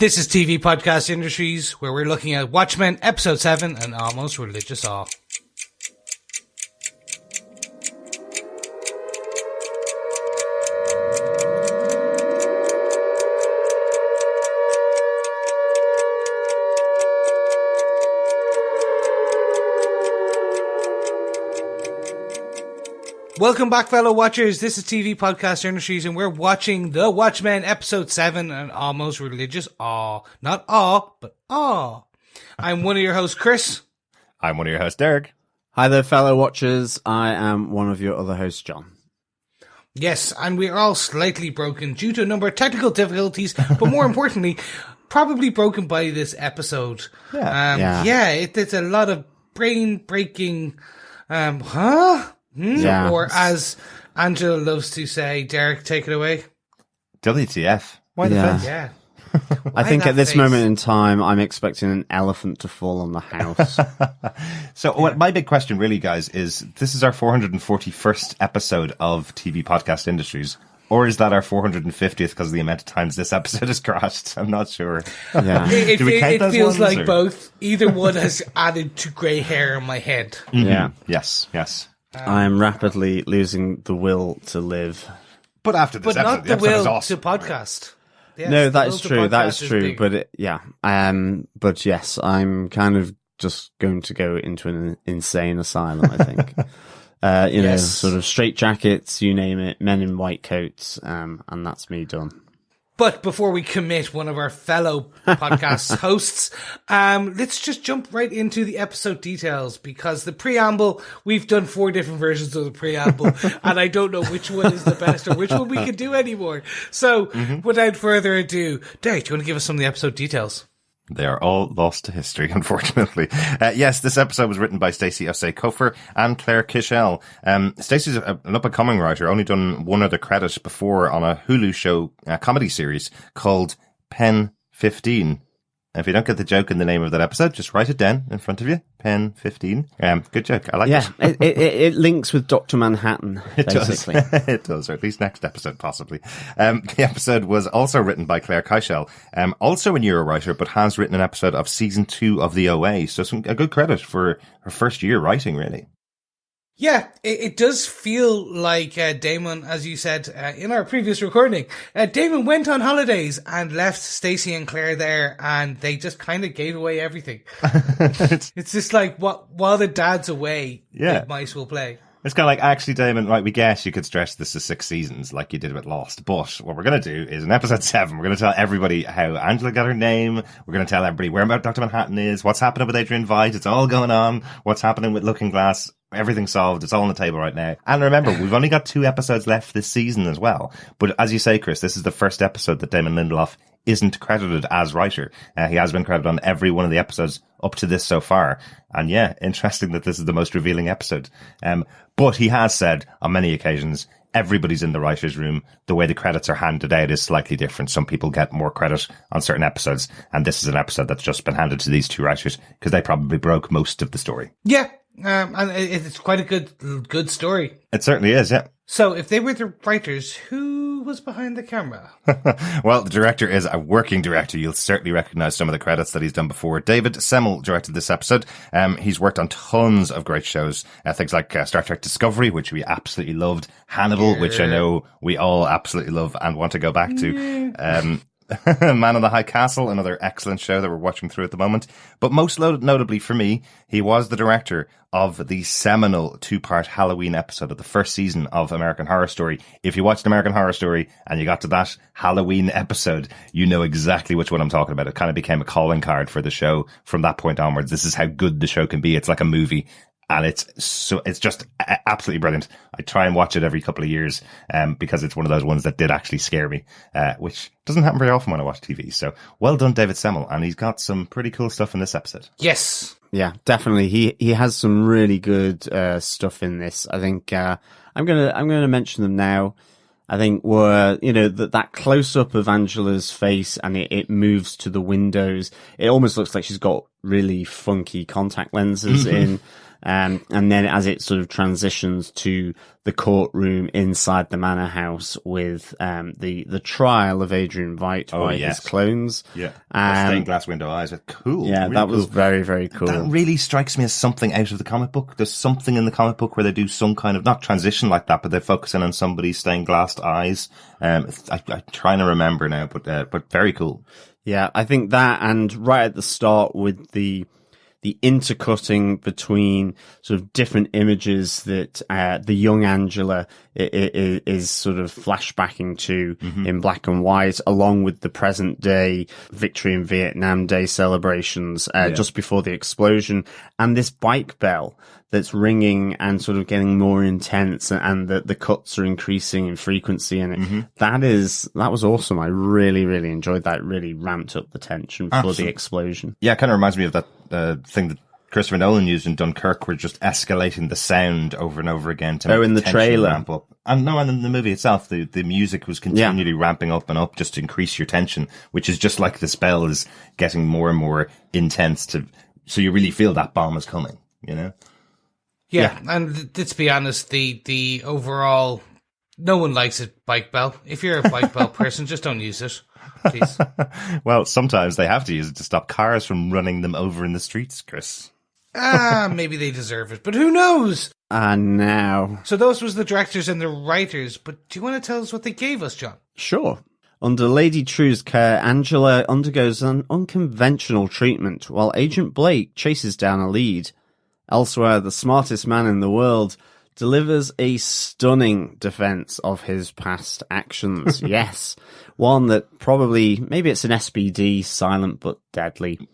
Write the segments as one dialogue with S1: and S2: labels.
S1: This is TV Podcast Industries, where we're looking at Watchmen, Episode 7, An Almost Religious Awe. Welcome back, fellow watchers. This is TV Podcast Industries, and we're watching The Watchmen, Episode 7, An Almost Religious Awe. Not awe, but awe. I'm one of your hosts, Chris.
S2: I'm one of your hosts, Derek.
S3: Hi there, fellow watchers. I am one of your other hosts, John.
S1: Yes, and we're all slightly broken due to a number of technical difficulties, but more importantly, probably broken by this episode. It's a lot of brain-breaking,
S3: Yeah.
S1: Or as Angela loves to say, Derek, take it away.
S2: WTF? Why the face?
S1: Yeah.
S3: I think at this moment in time, I'm expecting an elephant to fall on the house.
S2: What my big question really, guys, is this is our 441st episode of TV Podcast Industries, or is that our 450th because of the amount of times this episode has crashed? I'm not sure.
S3: Yeah.
S1: It feels like
S2: or?
S1: both. Either one has added to grey hair on my head.
S2: Mm-hmm.
S3: Yeah.
S2: Yes.
S3: I am rapidly losing the will to live.
S2: But after this
S1: But
S2: episode,
S1: not the
S2: episode is
S1: will
S2: awesome.
S1: to podcast. Yes,
S3: No,
S1: the
S3: that
S1: will
S3: is
S1: to
S3: true. That
S1: podcast
S3: is true.
S1: big.
S3: But but yes, I'm kind of just going to go into an insane asylum, I think.
S1: Yes.
S3: Sort of straitjackets, you name it, men in white coats, and that's me done.
S1: But before we commit one of our fellow podcast hosts, let's just jump right into the episode details, because the preamble, we've done 4 different versions of the preamble, and I don't know which one is the best or which one we can do anymore. So, without further ado, Derek, do you want to give us some of the episode details?
S2: They are all lost to history, unfortunately. Yes, this episode was written by Stacy, Osei-Kuffour and Kiechel. Stacy's an up-and-coming writer, only done one other credit before on a Hulu show comedy series called Pen 15. If you don't get the joke in the name of that episode, just write it down in front of you. Pen 15. Good joke. I like it.
S3: It links with Dr. Manhattan, basically.
S2: It does, or at least next episode, possibly. The episode was also written by Kiechel, also a newer writer, but has written an episode of season 2 of the OA. So a good credit for her first year writing, really.
S1: Yeah, it does feel like Damon, as you said in our previous recording, Damon went on holidays and left Stacy and Claire there, and they just kind of gave away everything. It's just like, while the dad's away, Big Mice will play.
S2: It's kind of like, actually, Damon, right, we guess you could stretch this to 6 seasons like you did with Lost, but what we're going to do is in episode 7, we're going to tell everybody how Angela got her name, we're going to tell everybody where Dr. Manhattan is, what's happening with Adrian Veidt, it's all going on, what's happening with Looking Glass, everything's solved, it's all on the table right now. And remember, we've only got 2 episodes left this season as well, but as you say, Chris, this is the first episode that Damon Lindelof isn't credited as writer. He has been credited on every one of the episodes up to this so far. And yeah, interesting that this is the most revealing episode. But he has said on many occasions, everybody's in the writer's room. The way the credits are handed out is slightly different. Some people get more credit on certain episodes. And this is an episode that's just been handed to these 2 writers because they probably broke most of the story.
S1: Yeah. And it's quite a good story.
S2: It certainly is, yeah.
S1: So if they were the writers, who was behind the camera?
S2: Well, the director is a working director. You'll certainly recognize some of the credits that he's done before. David Semel directed this episode. He's worked on tons of great shows. Things like Star Trek Discovery, which we absolutely loved. Hannibal, which I know we all absolutely love and want to go back to. Man on the High Castle, another excellent show that we're watching through at the moment. But most notably for me, he was the director of the seminal 2-part Halloween episode of the first season of American Horror Story. If you watched American Horror Story and you got to that Halloween episode, you know exactly which one I'm talking about. It kind of became a calling card for the show from that point onwards. This is how good the show can be. It's like a movie. And it's just absolutely brilliant. I try and watch it every couple of years, because it's one of those ones that did actually scare me, which doesn't happen very often when I watch TV. So well done, David Semel. And he's got some pretty cool stuff in this episode.
S1: Yes.
S3: Yeah, definitely. He has some really good stuff in this. I think I'm gonna mention them now. I think were, that close up of Angela's face and it moves to the windows. It almost looks like she's got really funky contact lenses in. And then as it sort of transitions to the courtroom inside the manor house with the trial of Adrian Veidt by his clones.
S2: Yeah. The stained glass window eyes. Cool.
S3: Yeah,
S2: really
S3: that was
S2: cool.
S3: very, very cool.
S2: That really strikes me as something out of the comic book. There's something in the comic book where they do some kind of, not transition like that, but they're focusing on somebody's stained glassed eyes. I'm trying to remember now, but very cool.
S3: Yeah, I think that, and right at the start with the intercutting between sort of different images that the young Angela is sort of flashbacking to in black and white, along with the present day Victory in Vietnam Day celebrations just before the explosion, and this bike bell that's ringing and sort of getting more intense, and the cuts are increasing in frequency, and that was awesome. I really, really enjoyed that. It really ramped up the tension for the explosion.
S2: Yeah, it kind of reminds me of that thing that Christopher Nolan used in Dunkirk, where just escalating the sound over and over again to make
S3: in the trailer
S2: ramp up. And in the movie itself, the music was continually ramping up and up just to increase your tension, which is just like the spell is getting more and more intense so you really feel that bomb is coming, you know?
S1: Yeah, and let's be honest, the overall, no one likes a bike bell. If you're a bike bell person, just don't use it, please.
S2: Well, sometimes they have to use it to stop cars from running them over in the streets, Chris.
S1: Maybe they deserve it, but who knows?
S3: Now.
S1: So those was the directors and the writers, but do you want to tell us what they gave us, John?
S3: Sure. Under Lady Trieu's care, Angela undergoes an unconventional treatment while Agent Blake chases down a lead. Elsewhere, the smartest man in the world delivers a stunning defense of his past actions. Yes, one that probably, maybe it's an SPD, silent but deadly.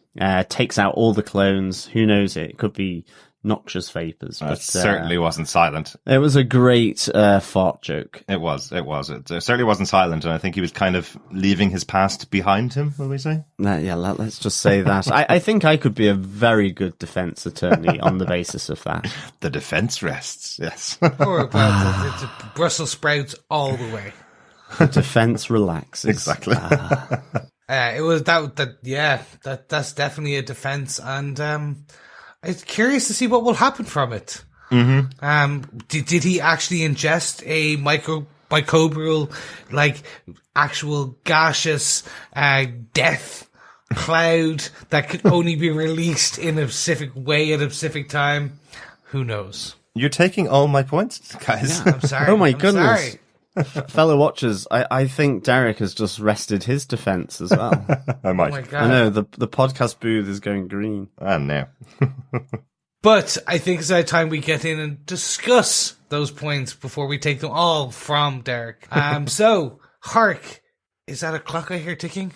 S3: Takes out all the clones. Who knows it? It could be noxious vapors. But
S2: it certainly wasn't silent.
S3: It was a great fart joke.
S2: It was. It certainly wasn't silent, and I think he was kind of leaving his past behind him, will we say?
S3: Let's just say that. I think I could be a very good defense attorney on the basis of that.
S2: The defense rests, yes.
S1: Or the Brussels sprouts all the way.
S3: The defense relaxes.
S2: Exactly.
S1: It was that's definitely a defense, and I'm curious to see what will happen from it. Did he actually ingest a microbial, like actual gaseous death cloud that could only be released in a specific way at a specific time? Who knows?
S2: You're taking all my points, guys.
S1: Yeah, I'm sorry.
S3: Oh my
S1: I'm
S3: goodness.
S1: sorry.
S3: Fellow watchers, I think Derek has just rested his defense as well.
S2: I might.
S1: Oh my God.
S3: I know, the podcast booth is going green.
S2: And now.
S1: But I think it's our time we get in and discuss those points before we take them all from Derek. So, hark, is that a clock I hear ticking?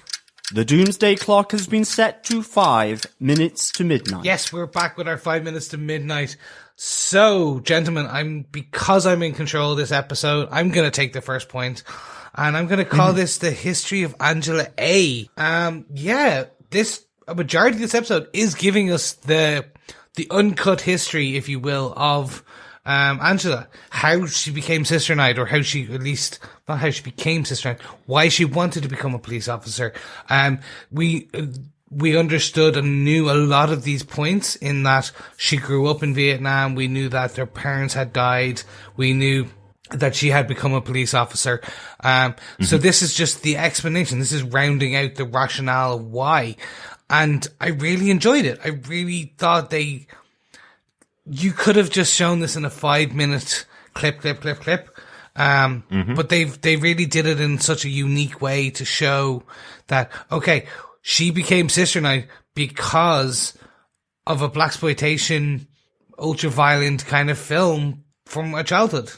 S3: The doomsday clock has been set to 5 minutes to midnight.
S1: Yes, we're back with our 5 minutes to midnight. So, gentlemen, because I'm in control of this episode, I'm going to take the first point, and I'm going to call this the history of Angela A. A majority of this episode is giving us the uncut history, if you will, of Angela, how she became Sister Night, or how she, at least, not how she became Sister Night, why she wanted to become a police officer. We understood and knew a lot of these points in that she grew up in Vietnam. We knew that their parents had died. We knew that she had become a police officer. So this is just the explanation. This is rounding out the rationale of why. And I really enjoyed it. I really thought you could have just shown this in a 5-minute clip. But they really did it in such a unique way to show that, okay, she became Sister Night because of a blaxploitation, ultra-violent kind of film from her childhood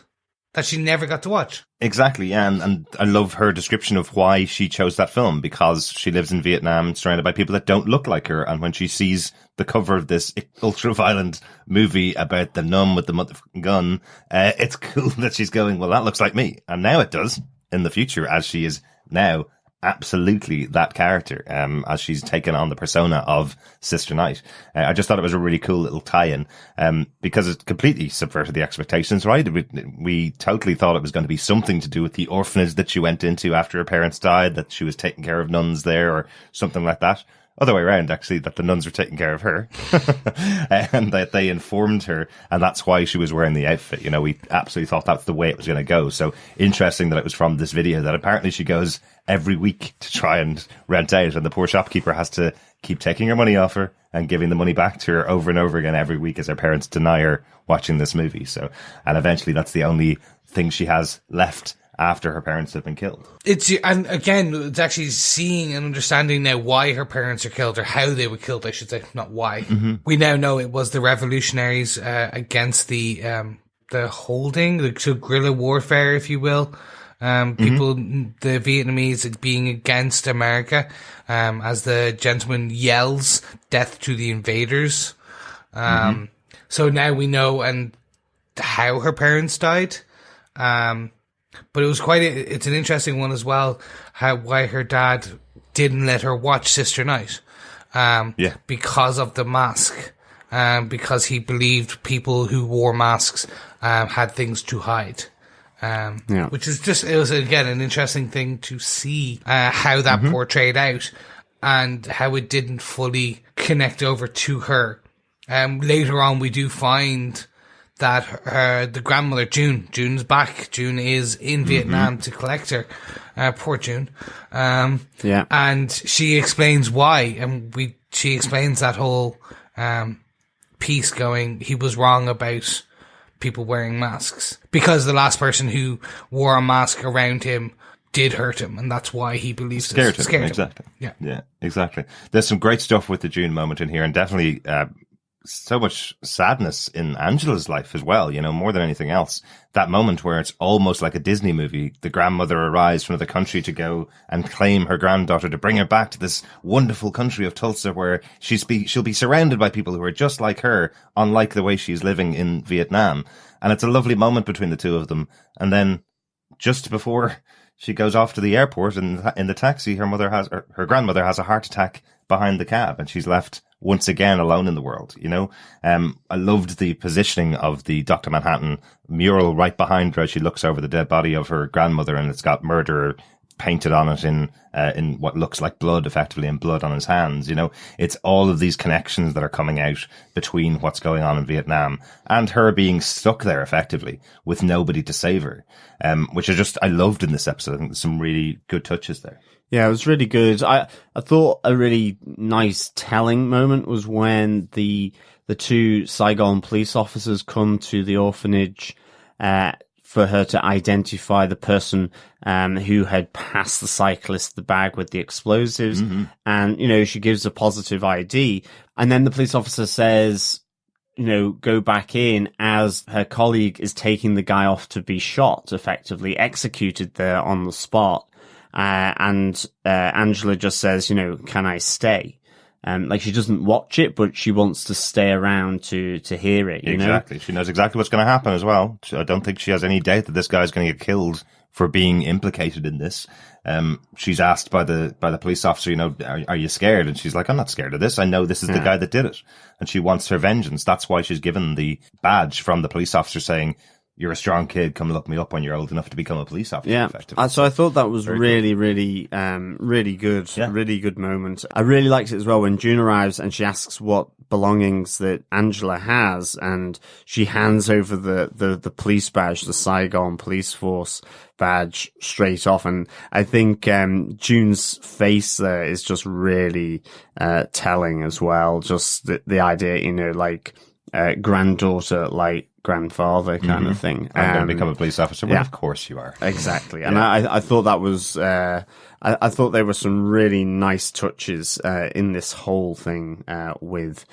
S1: that she never got to watch.
S2: Exactly, yeah, and I love her description of why she chose that film, because she lives in Vietnam surrounded by people that don't look like her, and when she sees the cover of this ultra-violent movie about the nun with the motherfucking gun, it's cool that she's going, well, that looks like me. And now it does, in the future, as she is now absolutely that character, as she's taken on the persona of Sister Night. I just thought it was a really cool little tie-in, because it completely subverted the expectations, right? We totally thought it was going to be something to do with the orphanage that she went into after her parents died, that she was taking care of nuns there or something like that. other way around, actually, that the nuns were taking care of her and that they informed her, and that's why she was wearing the outfit. You know, we absolutely thought that's the way it was going to go. So interesting that it was from this video that apparently she goes every week to try and rent out, and the poor shopkeeper has to keep taking her money off her and giving the money back to her over and over again every week as her parents deny her watching this movie. So, and eventually that's the only thing she has left after her parents have been killed.
S1: And again, it's actually seeing and understanding now why her parents are killed, or how they were killed, I should say, not why. Mm-hmm. We now know it was the revolutionaries against the holding, the guerrilla warfare, if you will. People, the Vietnamese being against America, as the gentleman yells, "Death to the invaders." So now we know and how her parents died. But it was it's an interesting one as well, why her dad didn't let her watch Sister Night. Because of the mask. Because he believed people who wore masks, had things to hide. Which is it was again an interesting thing to see, how that portrayed out and how it didn't fully connect over to her. Later on we do find that the grandmother, June's back. June is in Vietnam to collect her. Poor June. And she explains why, and she explains that whole piece going, he was wrong about people wearing masks, because the last person who wore a mask around him did hurt him, and that's why he believes
S2: scared
S1: him.
S2: Exactly. Yeah, exactly. There's some great stuff with the June moment in here, and definitely so much sadness in Angela's life as well, you know, more than anything else. That moment where it's almost like a Disney movie. The grandmother arrives from the country to go and claim her granddaughter, to bring her back to this wonderful country of Tulsa, where she'll be surrounded by people who are just like her, unlike the way she's living in Vietnam. And it's a lovely moment between the two of them. And then just before she goes off to the airport in the taxi, her grandmother has a heart attack behind the cab, and she's left once again alone in the world, you know. I loved the positioning of the Dr. Manhattan mural right behind her as she looks over the dead body of her grandmother, and it's got murder painted on it in what looks like blood, effectively, and blood on his hands. You know, it's all of these connections that are coming out between what's going on in Vietnam and her being stuck there effectively with nobody to save her, which I loved in this episode. I think there's some really good touches there.
S3: Yeah, it was really good. I thought a really nice telling moment was when the two Saigon police officers come to the orphanage for her to identify the person who had passed the cyclist the bag with the explosives. And, you know, she gives a positive ID. And then the police officer says, you know, go back in, as her colleague is taking the guy off to be shot, effectively executed there on the spot. And Angela just says, you know, can I stay? Like, she doesn't watch it, but she wants to stay around to hear it, you know?
S2: Exactly. She knows exactly what's going to happen as well. I don't think she has any doubt that this guy's going to get killed for being implicated in this. She's asked by the police officer, you know, are you scared? And she's like, I'm not scared of this. I know this is the guy that did it. And she wants her vengeance. That's why she's given the badge from the police officer saying, you're a strong kid, come look me up when you're old enough to become a police officer. Yeah, effectively.
S3: So I thought that was really good. Yeah. Really good moment. I really liked it as well when June arrives and she asks what belongings that Angela has, and she hands over the police badge, the Saigon Police Force badge, straight off. And I think June's face there is just really telling as well. Just the idea, you know, like granddaughter, like grandfather kind of thing.
S2: I'm going to become a police officer. Well, of course you are.
S3: Exactly. And I thought that was, I thought there were some really nice touches in this whole thing with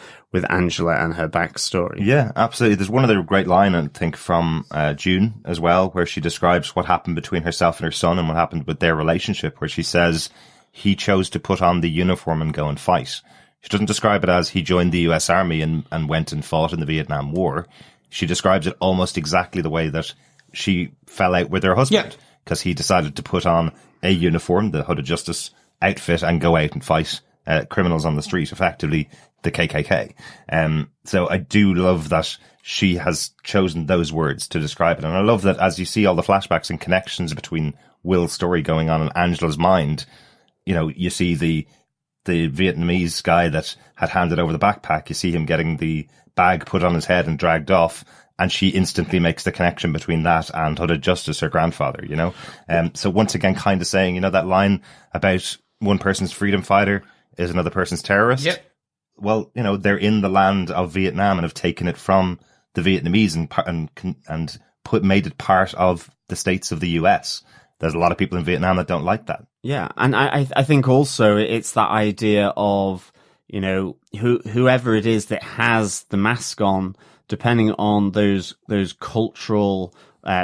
S3: Angela and her backstory.
S2: Yeah, absolutely. There's one other great line, I think, from June as well, where she describes what happened between herself and her son and what happened with their relationship, where she says he chose to put on the uniform and go and fight. She doesn't describe it as he joined the US Army and went and fought in the Vietnam War. She describes it almost exactly the way that she fell out with her husband, because he decided to put on a uniform, the Hood of Justice outfit, and go out and fight criminals on the street, effectively the KKK. So I do love that she has chosen those words to describe it. And I love that as you see all the flashbacks and connections between Will's story going on in Angela's mind, you know, you see the the Vietnamese guy that had handed over the backpack. You see him getting the bag put on his head and dragged off. And she instantly makes the connection between that and Hooded Justice, her grandfather, you know? So once again, kind of saying, you know, that line about one person's freedom fighter is another person's terrorist.
S1: Yep.
S2: Well, you know, they're in the land of Vietnam and have taken it from the Vietnamese and made it part of the states of the US. There's a lot of people in Vietnam that don't like that.
S3: Yeah. And I think also it's that idea of, you know, whoever it is that has the mask on, depending on those cultural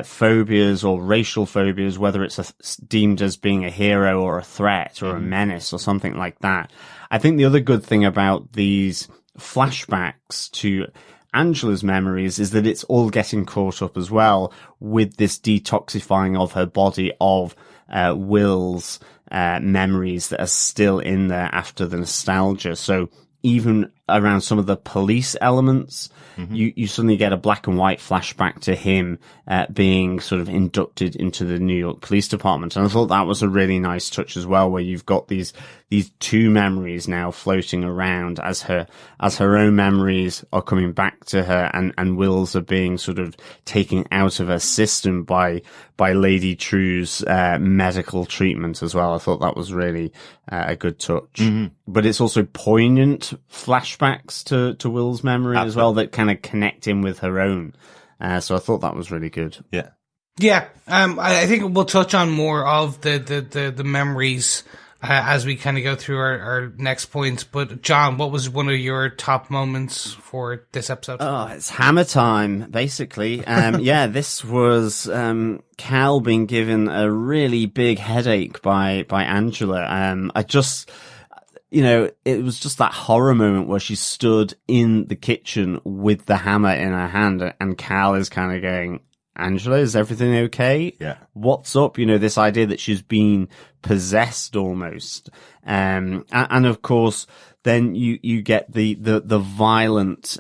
S3: phobias or racial phobias, whether it's deemed as being a hero or a threat or a menace or something like that. I think the other good thing about these flashbacks to Angela's memories is that it's all getting caught up as well with this detoxifying of her body of Will's memories that are still in there after the nostalgia. So even around some of the police elements, you suddenly get a black and white flashback to him being sort of inducted into the New York Police Department. And I thought that was a really nice touch as well, where you've got these two memories now floating around as her own memories are coming back to her, and Will's are being sort of taken out of her system by Lady Trieu's medical treatment as well. I thought that was really a good touch. But it's also poignant flashbacks to Will's memory as well that kind of connect in with her own. So I thought that was really good.
S2: Yeah.
S1: Yeah. I think we'll touch on more of the memories as we kind of go through our next points. But John, what was one of your top moments for this episode?
S3: Oh, it's hammer time, basically. Yeah, this was Cal being given a really big headache by Angela. You know, it was just that horror moment where she stood in the kitchen with the hammer in her hand, and Cal is kind of going, Angela, is everything okay?
S2: Yeah.
S3: What's up? You know, this idea that she's been possessed almost. And of course, then you get the violent,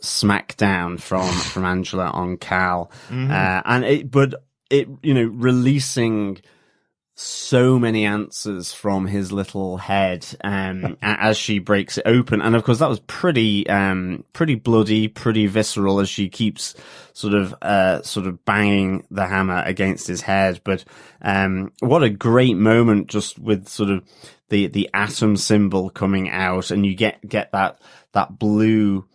S3: smackdown from Angela on Cal. But you know, releasing so many answers from his little head, as she breaks it open. And of course, that was pretty bloody, pretty visceral as she keeps sort of banging the hammer against his head. But, what a great moment just with sort of the atom symbol coming out, and you get that blue,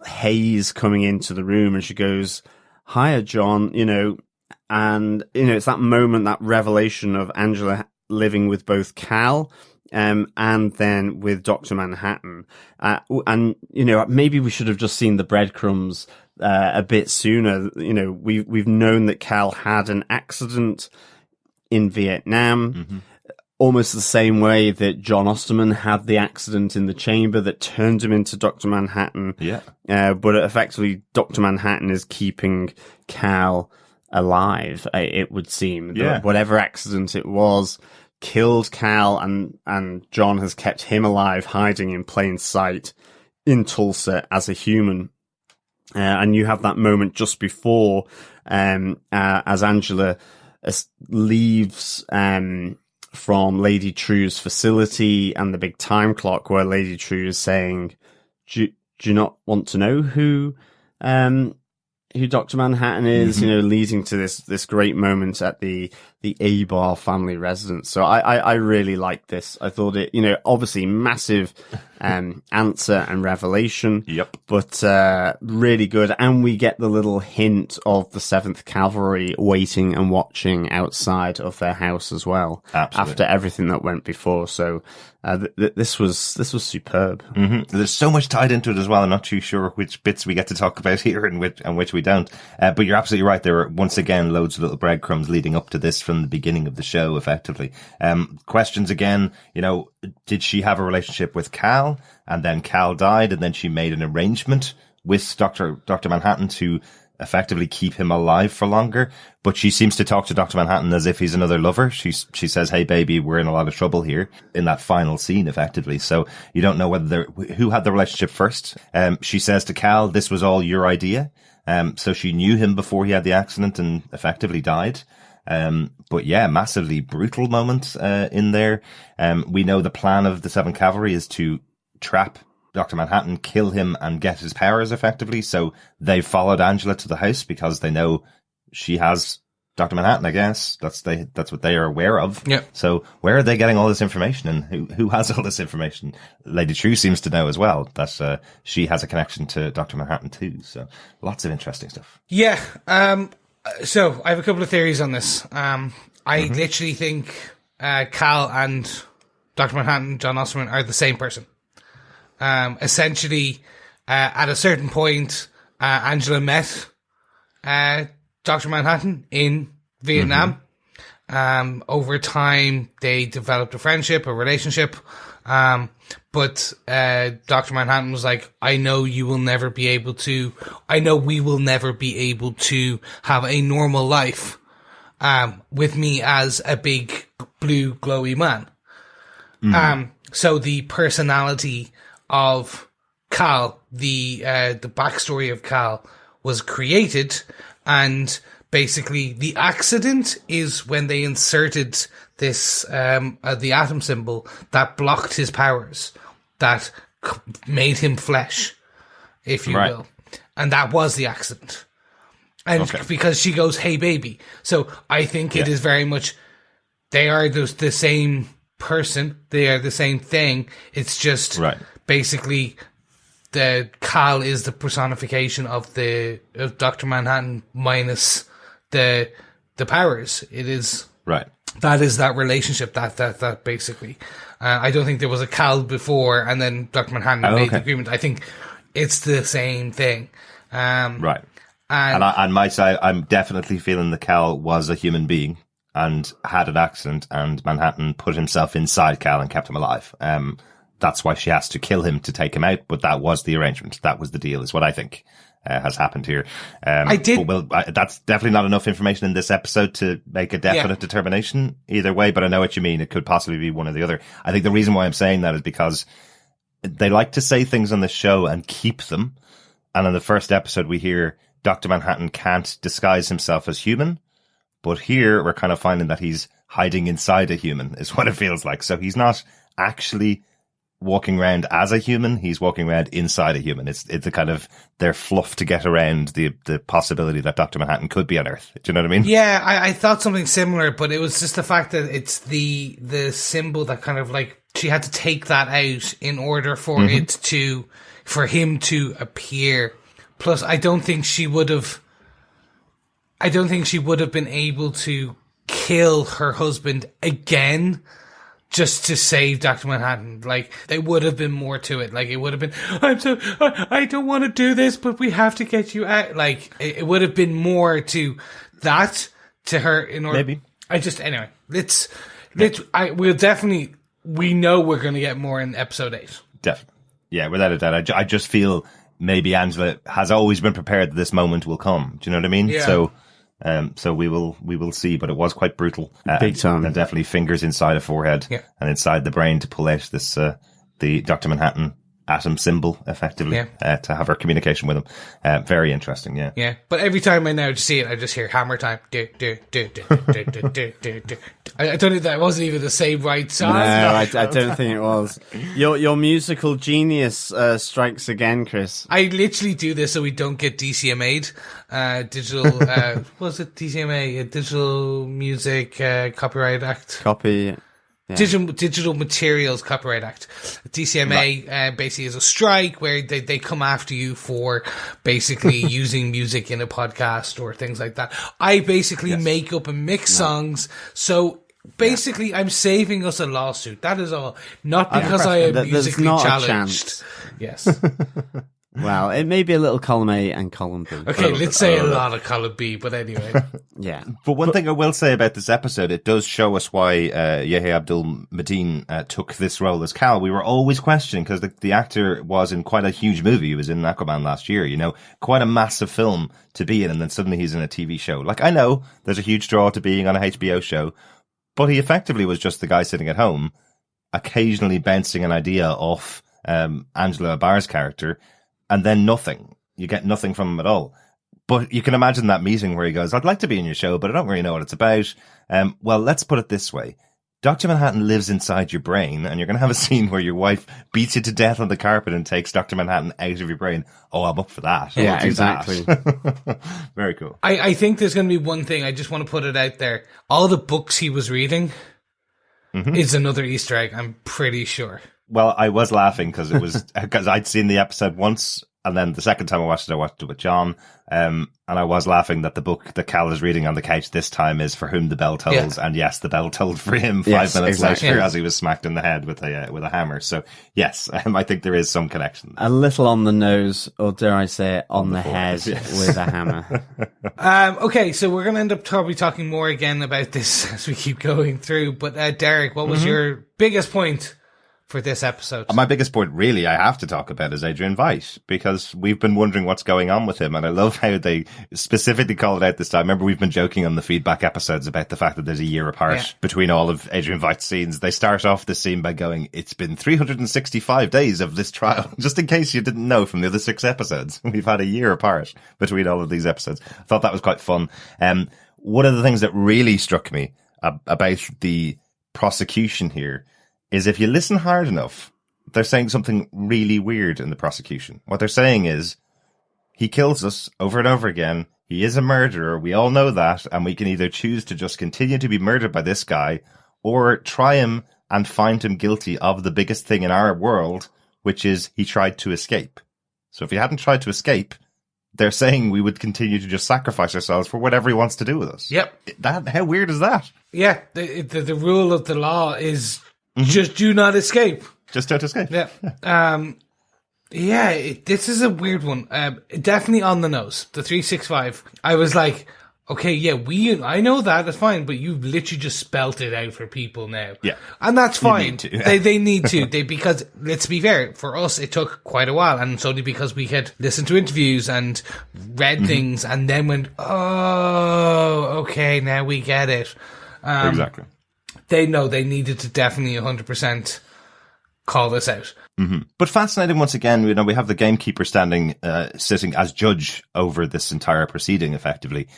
S3: haze coming into the room, and she goes, "Hiya, John," you know. And, you know, it's that moment, that revelation of Angela living with both Cal, and then with Dr. Manhattan. And, you know, maybe we should have just seen the breadcrumbs, a bit sooner. You know, we've known that Cal had an accident in Vietnam, almost the same way that John Osterman had the accident in the chamber that turned him into Dr. Manhattan.
S2: Yeah.
S3: But effectively, Dr. Manhattan is keeping Cal alive, it would seem.
S2: Yeah.
S3: Whatever accident it was killed Cal, and John has kept him alive, hiding in plain sight in Tulsa as a human. And you have that moment just before, as Angela leaves from Lady Trieu's facility and the big time clock, where Lady Trieu is saying, do you not want to know who Dr. Manhattan is, you know, leading to this great moment at the Abar family residence. So I really liked this. I thought it, you know, obviously massive answer and revelation.
S2: Yep.
S3: But really good. And we get the little hint of the 7th Cavalry waiting and watching outside of their house as well.
S2: Absolutely.
S3: After everything that went before. So this was superb.
S2: There's so much tied into it as well. I'm not too sure which bits we get to talk about here and which we don't. But you're absolutely right. There were once again loads of little breadcrumbs leading up to this from the beginning of the show, effectively. Questions again, you know, did she have a relationship with Cal, and then Cal died, and then she made an arrangement with Dr. Manhattan to effectively keep him alive for longer? But she seems to talk to Dr. Manhattan as if he's another lover. She says, "Hey baby, we're in a lot of trouble here," in that final scene, effectively. So you don't know who had the relationship first. She says to Cal, "This was all your idea." So she knew him before he had the accident and effectively died. But yeah, massively brutal moment in there. We know the plan of the 7th Cavalry is to trap Dr. Manhattan, kill him, and get his powers effectively. So they followed Angela to the house because they know she has Dr. Manhattan, I guess. That's what they are aware of.
S1: Yeah.
S2: So where are they getting all this information, and who has all this information? Lady Trieu seems to know as well that she has a connection to Dr. Manhattan too. So lots of interesting stuff.
S1: Yeah. So I have a couple of theories on this. I literally think Cal and Dr. Manhattan, John Osterman, are the same person. Essentially, at a certain point, Angela met Dr. Manhattan in Vietnam. Over time, they developed a friendship, a relationship. But Dr. Manhattan was like, I know we will never be able to have a normal life with me as a big blue glowy man. So the personality of Cal, the backstory of Cal was created, and basically the accident is when they inserted this the atom symbol that blocked his powers, that made him flesh, if you will. And that was the accident. And because she goes, hey baby. So I think it is very much, they are the same person, they are the same thing. It's just basically the Cal is the personification of Dr. Manhattan minus the powers. It is that is that relationship that basically. I don't think there was a Cal before and then Dr. Manhattan made the agreement. I think it's the same thing. And
S2: on my side, I'm definitely feeling the Cal was a human being and had an accident, and Manhattan put himself inside Cal and kept him alive. That's why she has to kill him to take him out, but that was the arrangement. That was the deal, is what I think has happened here. That's definitely not enough information in this episode to make a definite determination either way, but I know what you mean. It could possibly be one or the other. I think the reason why I'm saying that is because they like to say things on the show and keep them. And in the first episode, we hear Dr. Manhattan can't disguise himself as human. But here we're kind of finding that he's hiding inside a human is what it feels like. So he's not actually walking around as a human. He's walking around inside a human. It's a kind of their fluff to get around the possibility that Dr. Manhattan could be on Earth. Do you know what I mean?
S1: Yeah, I thought something similar, but it was just the fact that it's the symbol that kind of like she had to take that out in order for for him to appear. Plus, I don't think she would have been able to kill her husband again just to save Dr. Manhattan. Like, there would have been more to it. Like, it would have been, I don't want to do this, but we have to get you out. Like, it would have been more to that, to her in order.
S2: Maybe.
S1: Anyway, we know we're going to get more in episode 8.
S2: Definitely. Yeah, without a doubt. I just feel maybe Angela has always been prepared that this moment will come. Do you know what I mean?
S1: Yeah.
S2: So we will see, but it was quite brutal.
S3: Big time.
S2: And definitely fingers inside a forehead and inside the brain to pull out this, the Dr. Manhattan atom symbol, effectively, to have her communication with him. Very interesting, yeah.
S1: Yeah, but every time I now see it, I just hear hammer time. I don't know, that wasn't even the same right song.
S3: No, I don't think it was. Your musical genius strikes again, Chris.
S1: I literally do this so we don't get DCMA'd. Digital, what was it, DCMA? Digital Music Copyright Act.
S3: Yeah.
S1: Digital Materials Copyright Act. DCMA basically is a strike where they come after you for basically using music in a podcast or things like that. I basically make up and mix songs, so basically I'm saving us a lawsuit. That is all. Not because I am musically challenged. Yes.
S3: Well, it may be a little column A and column B.
S1: Okay, let's say a lot of column B, but anyway.
S3: Yeah.
S2: But one thing I will say about this episode, it does show us why Yahya Abdul-Mateen took this role as Cal. We were always questioning, because the actor was in quite a huge movie. He was in Aquaman last year, quite a massive film to be in, and then suddenly he's in a TV show. Like, I know there's a huge draw to being on a HBO show, but he effectively was just the guy sitting at home, occasionally bouncing an idea off Angela Abar's character, and then nothing. You get nothing from him at all. But you can imagine that meeting where he goes, I'd like to be in your show, but I don't really know what it's about. Well, let's put it this way. Dr. Manhattan lives inside your brain, and you're going to have a scene where your wife beats you to death on the carpet and takes Dr. Manhattan out of your brain. Oh, I'm up for that.
S3: Yeah, exactly.
S2: Very cool.
S1: I think there's going to be one thing. I just want to put it out there. All the books he was reading is another Easter egg, I'm pretty sure.
S2: Well, I was laughing because I'd seen the episode once, and then the second time I watched it with John. And I was laughing that the book that Cal is reading on the couch this time is For Whom the Bell Tolls. Yeah. And yes, the bell tolled for him 5 minutes later as he was smacked in the head with a hammer. So yes, I think there is some connection.
S3: A little on the nose, or dare I say it, on the head with a hammer.
S1: Okay, so we're going to end up probably talking more again about this as we keep going through. But Derek, what was your biggest point for this episode?
S2: My biggest point, really, I have to talk about is Adrian Veidt, because we've been wondering what's going on with him, and I love how they specifically call it out this time. Remember, we've been joking on the feedback episodes about the fact that there's a year apart between all of Adrian Veidt's scenes. They start off the scene by going, it's been 365 days of this trial, just in case you didn't know from the other 6 episodes. We've had a year apart between all of these episodes. I thought that was quite fun. One of the things that really struck me about the prosecution here is if you listen hard enough, they're saying something really weird in the prosecution. What they're saying is, he kills us over and over again. He is a murderer. We all know that. And we can either choose to just continue to be murdered by this guy or try him and find him guilty of the biggest thing in our world, which is he tried to escape. So if he hadn't tried to escape, they're saying we would continue to just sacrifice ourselves for whatever he wants to do with us.
S1: Yep.
S2: How weird is that?
S1: Yeah. The rule of the law is just do not escape.
S2: Just don't escape.
S1: Yeah. This is a weird one. Definitely on the nose. The 365. I was like, okay, yeah, I know that's fine, but you've literally just spelt it out for people now.
S2: Yeah.
S1: And that's fine.
S2: Need to.
S1: They need to. Because, let's be fair, for us, it took quite a while. And it's only because we had listened to interviews and read things and then went, oh, okay, now we get it.
S2: Exactly.
S1: They needed to definitely 100% call this out.
S2: But fascinating once again, we have the gamekeeper sitting as judge over this entire proceeding, effectively.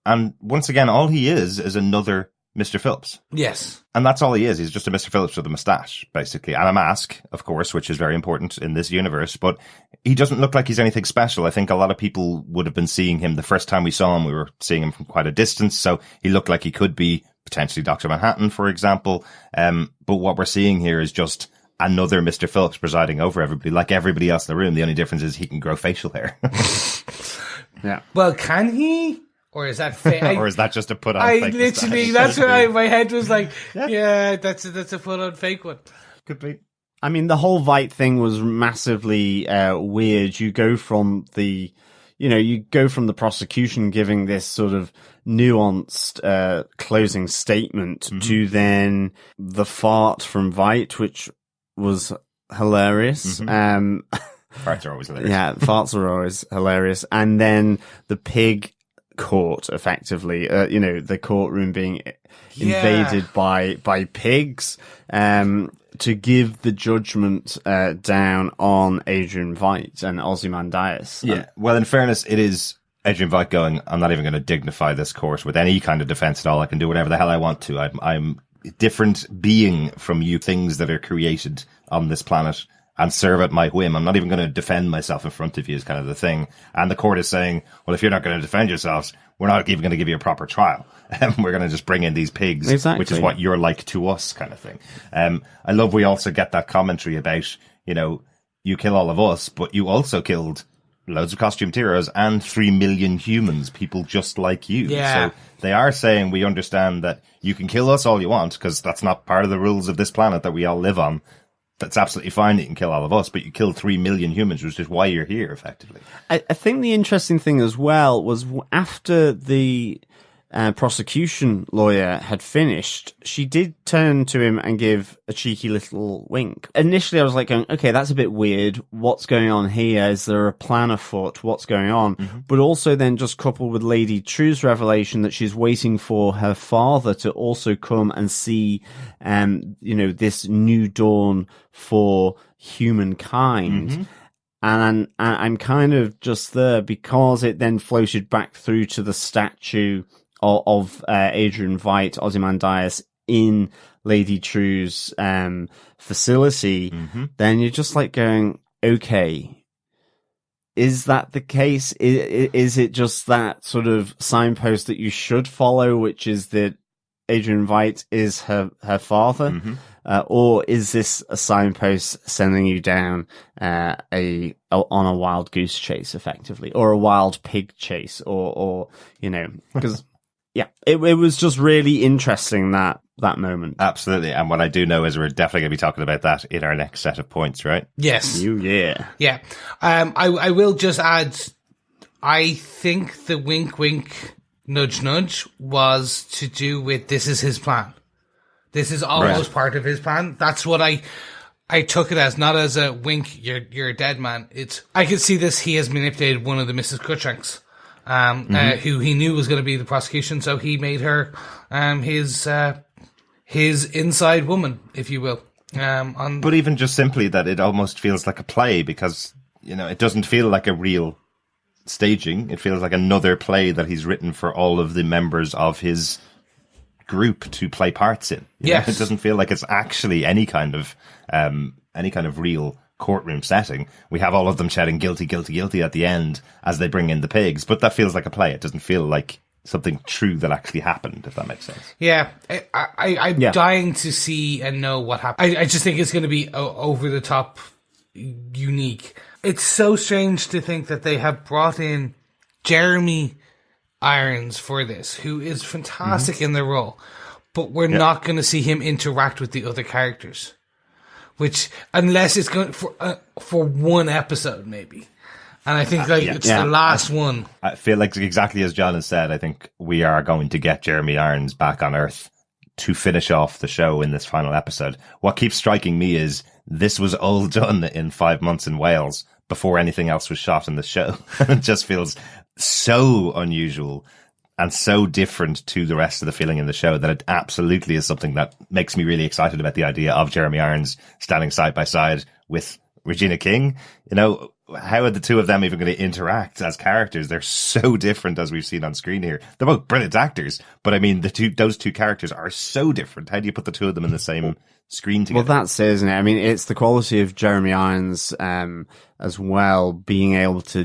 S2: And once again, all he is another Mr. Phillips.
S1: Yes.
S2: And that's all he is. He's just a Mr. Phillips with a moustache, basically. And a mask, of course, which is very important in this universe. But he doesn't look like he's anything special. I think a lot of people would have been seeing him the first time we saw him. We were seeing him from quite a distance. So he looked like he could be potentially Dr. Manhattan, for example. But what we're seeing here is just another Mr. Phillips presiding over everybody, like everybody else in the room. The only difference is he can grow facial hair.
S3: Yeah.
S1: Well, can he? Or is that fake?
S2: Or is that just a put on fake
S1: literally,
S2: mustache?
S1: that's what my head was like, that's a put on fake one.
S2: Could be.
S3: I mean, the whole Veidt thing was massively weird. You go from the prosecution giving this sort of nuanced closing statement to then the fart from Veidt, which was hilarious.
S2: Farts are always hilarious.
S3: Yeah, farts are always hilarious. And then the pig court, effectively, the courtroom being invaded by pigs, to give the judgment down on Adrian Veidt and Ozymandias.
S2: Yeah. Well, in fairness, it is Adrian Veidt going, I'm not even going to dignify this court with any kind of defense at all. I can do whatever the hell I want to. I'm a different being from you things that are created on this planet and serve at my whim. I'm not even going to defend myself in front of you is kind of the thing. And the court is saying, well, if you're not going to defend yourselves, we're not even going to give you a proper trial. We're going to just bring in these pigs, which is what you're like to us kind of thing. I love we also get that commentary about, you kill all of us, but you also killed loads of costumed heroes and 3 million humans, people just like you.
S1: Yeah.
S2: So they are saying we understand that you can kill us all you want because that's not part of the rules of this planet that we all live on. That's absolutely fine that you can kill all of us, but you killed 3 million humans, which is why you're here, effectively.
S3: I think the interesting thing as well was after the prosecution lawyer had finished, she did turn to him and give a cheeky little wink. Initially, I was like going, okay, that's a bit weird. What's going on here? Is there a plan afoot? What's going on? But also then just coupled with Lady Trieu's revelation that she's waiting for her father to also come and see, this new dawn for humankind. And I'm kind of just there because it then floated back through to the statue of Adrian Veidt, Ozymandias, in Lady Trieu's facility. Then you're just like going, okay, is that the case? Is it just that sort of signpost that you should follow, which is that Adrian Veidt is her father? Or is this a signpost sending you down on a wild goose chase, effectively, or a wild pig chase, or because it was just really interesting that moment.
S2: Absolutely, and what I do know is we're definitely going to be talking about that in our next set of points, right?
S1: Yes.
S3: Yeah.
S1: I will just add, I think the wink, wink, nudge, nudge was to do with this is his plan. This is almost part of his plan. That's what I took it as, not as a wink, you're a dead man. It's, I could see this, he has manipulated one of the Mrs. Cruikshanks, who he knew was going to be the prosecution, so he made her his inside woman, if you will. But
S2: even just simply that it almost feels like a play, because, it doesn't feel like a real staging. It feels like another play that he's written for all of the members of his group to play parts in.
S1: Yes.
S2: It doesn't feel like it's actually any kind of real courtroom setting. We have all of them shouting guilty, guilty, guilty at the end as they bring in the pigs, but that feels like a play. It doesn't feel like something true that actually happened, if that makes sense.
S1: Yeah, I'm dying to see and know what happened. I just think it's going to be over the top unique. It's so strange to think that they have brought in Jeremy Irons for this, who is fantastic in the role, but we're not going to see him interact with the other characters, which, unless it's going for one episode maybe, and I think it's the last one.
S2: I feel like, exactly as John has said, I think we are going to get Jeremy Irons back on Earth to finish off the show in this final episode. What keeps striking me is this was all done in 5 months in Wales before anything else was shot in the show. It just feels so unusual and so different to the rest of the feeling in the show that it absolutely is something that makes me really excited about the idea of Jeremy Irons standing side by side with Regina King. How are the two of them even going to interact as characters? They're so different, as we've seen on screen here. They're both brilliant actors, but I mean, those two characters are so different. How do you put the two of them in the same screen together?
S3: Well, that's it, isn't it? I mean, it's the quality of Jeremy Irons as well, being able to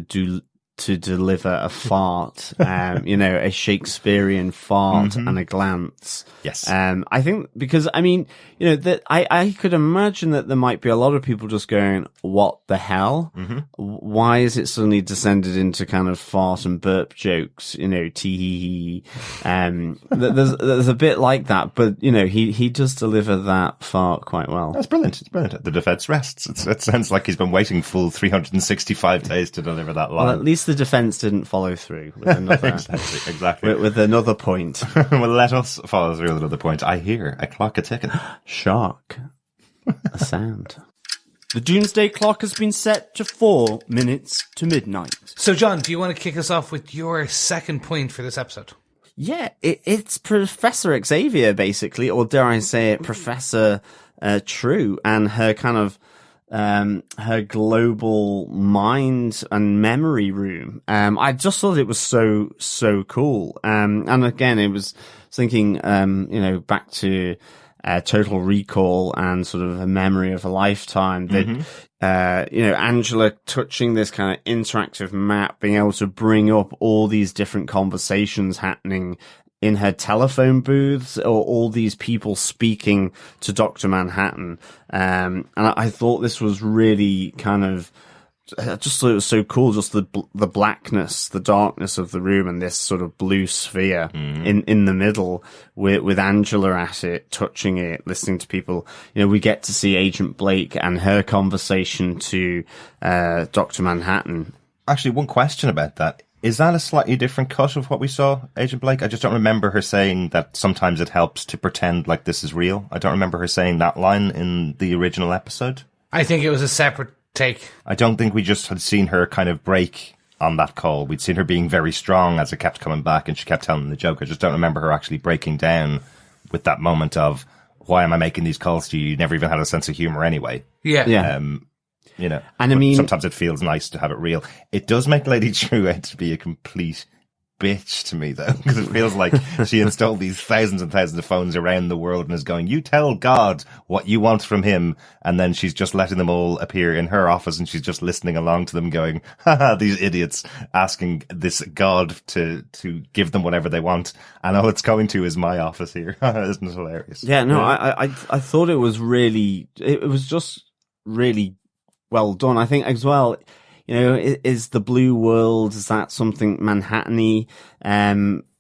S3: deliver a fart, a Shakespearean fart and a glance.
S2: Yes.
S3: I think because, I mean, that I could imagine that there might be a lot of people just going, what the hell? Why is it suddenly descended into kind of fart and burp jokes, tee-hee-hee. There's a bit like that, but, he does deliver that fart quite well.
S2: That's brilliant. It's brilliant. The defense rests. It sounds like he's been waiting full 365 days to deliver that line.
S3: Well, at least the defense didn't follow through with another
S2: exactly.
S3: with another point.
S2: Well, let us follow through with another point. I hear a clock a-ticking.
S3: Shark. A sound. The doomsday clock has been set to 4 minutes to midnight.
S1: So, John, do you want to kick us off with your second point for this episode?
S3: Yeah, it's Professor Xavier, basically, or dare I say it, Professor Trieu, and her kind of her global mind and memory room. I just thought it was so cool. And again, it was thinking, back to Total Recall and sort of a memory of a lifetime that, Angela touching this kind of interactive map, being able to bring up all these different conversations happening in her telephone booths, or all these people speaking to Dr. Manhattan. And I thought this was really kind of, I just thought it was so cool, just the blackness, the darkness of the room, and this sort of blue sphere in the middle with Angela at it, touching it, listening to people. We get to see Agent Blake and her conversation to Dr. Manhattan.
S2: Actually, one question about that. Is that a slightly different cut of what we saw, Agent Blake? I just don't remember her saying that sometimes it helps to pretend like this is real. I don't remember her saying that line in the original episode.
S1: I think it was a separate take.
S2: I don't think we just had seen her kind of break on that call. We'd seen her being very strong as it kept coming back and she kept telling the joke. I just don't remember her actually breaking down with that moment of, why am I making these calls to you? You never even had a sense of humor anyway.
S1: Yeah.
S2: you know.
S3: And I mean,
S2: sometimes it feels nice to have it real. It does make Lady Trieu out to be a complete bitch to me, though, because it feels like she installed these thousands and thousands of phones around the world and is going, you tell God what you want from him, and then she's just letting them all appear in her office, and she's just listening along to them going, haha, these idiots asking this God to give them whatever they want, and all it's going to is my office here. Isn't it hilarious?
S3: Yeah, no, I thought it was really, it was just really well done. I think as well, you know, is the blue world, is that something Manhattan-y?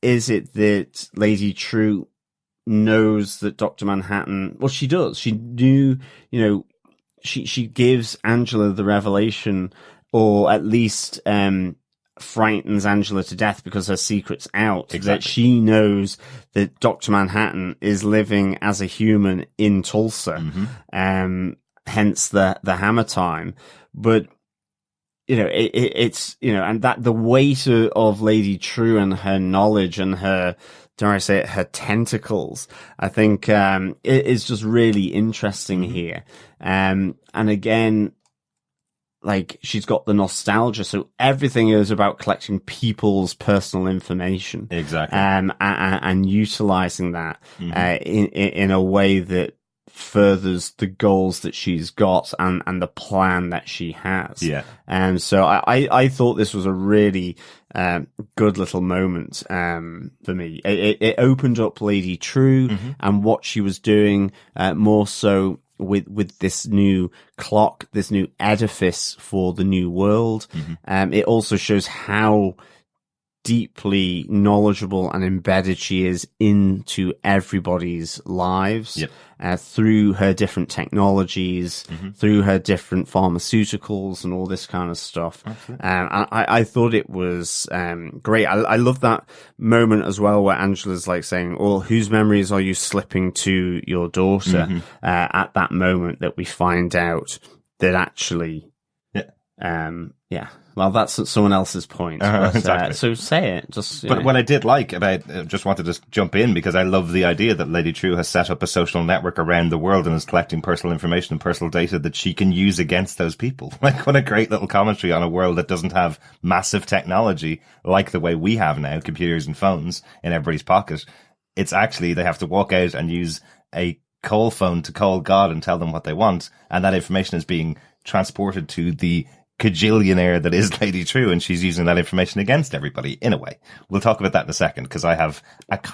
S3: Is it that Lady Trieu knows that Dr. Manhattan, well, she does. She knew, you know, she gives Angela the revelation, or at least, frightens Angela to death because her secret's out.
S2: Exactly.
S3: That she knows that Dr. Manhattan is living as a human in Tulsa. Hence the hammer time. But, you know, it's, you know, and that the weight of Lady Trieu and her knowledge and her, dare I say it, her tentacles, I think, it is just really interesting here. And again, like, she's got the nostalgia, so everything is about collecting people's personal information.
S2: Exactly.
S3: And utilizing that, in a way that furthers the goals that she's got and the plan that she has.
S2: Yeah.
S3: And so I thought this was a really good little moment for me. It opened up Lady Trieu and what she was doing, more so with this new clock, this new edifice for the new world. It also shows how deeply knowledgeable and embedded she is into everybody's lives, through her different technologies, through her different pharmaceuticals and all this kind of stuff. And I thought it was great. I love that moment as well where Angela's like saying, well, whose memories are you slipping to your daughter? At that moment that we find out that actually, well, that's someone else's point. But,
S2: exactly.
S3: So say it. Just.
S2: But what I did like about, just wanted to jump in because I love the idea that Lady Trieu has set up a social network around the world and is collecting personal information and personal data that she can use against those people. Like, what a great little commentary on a world that doesn't have massive technology like the way we have now, computers and phones in everybody's pocket. It's actually, they have to walk out and use a call phone to call God and tell them what they want. And that information is being transported to the cajillionaire that is Lady Trieu, and she's using that information against everybody in a way. We'll talk about that in a second because I have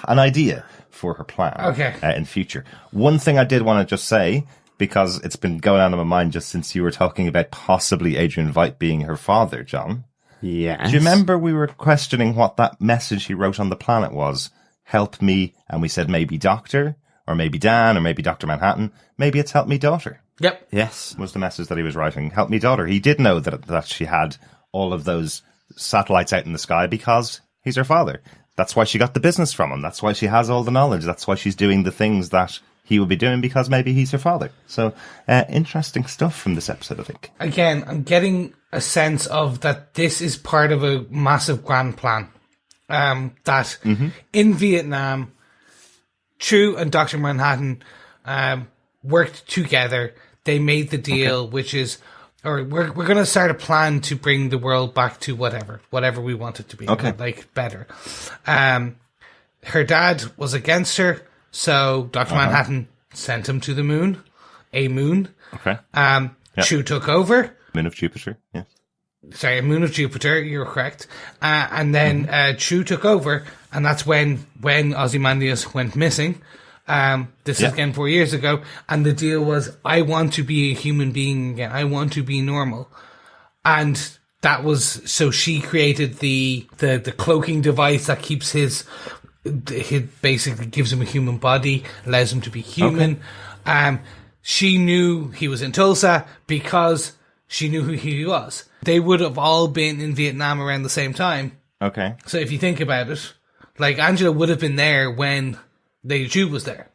S2: an idea for her plan in future. One thing I did want to just say, because it's been going on in my mind just since you were talking about possibly Adrian Veidt being her father, John.
S3: Yes.
S2: Do you remember we were questioning what that message he wrote on the planet was? Help me, and we said maybe Doctor, or maybe Dan, or maybe Dr. Manhattan. Maybe it's help me, daughter.
S1: Yep.
S3: Yes.
S2: Was the message that he was writing. Help me, daughter. He did know that she had all of those satellites out in the sky because he's her father. That's why she got the business from him. That's why she has all the knowledge. That's why she's doing the things that he would be doing because maybe he's her father. So, interesting stuff from this episode, I think.
S1: Again, I'm getting a sense of that this is part of a massive grand plan. That in Vietnam, Trieu and Dr. Manhattan worked together. They made the deal, which is, or we're going to start a plan to bring the world back to whatever we want it to be, like better. Her dad was against her, so Dr. Manhattan sent him to the moon, a moon.
S2: Okay.
S1: Trieu took over.
S2: Moon of Jupiter, yeah.
S1: Sorry, a moon of Jupiter, you're correct. And then Trieu took over, and that's when Ozymandias went missing. This is again 4 years ago, and the deal was, I want to be a human being again. I want to be normal. And that was, so she created the cloaking device that keeps his basically gives him a human body, allows him to be human. She knew he was in Tulsa because she knew who he was. They would have all been in Vietnam around the same time.
S2: Okay.
S1: So if you think about it, like Angela would have been there when Lady Trieu was there.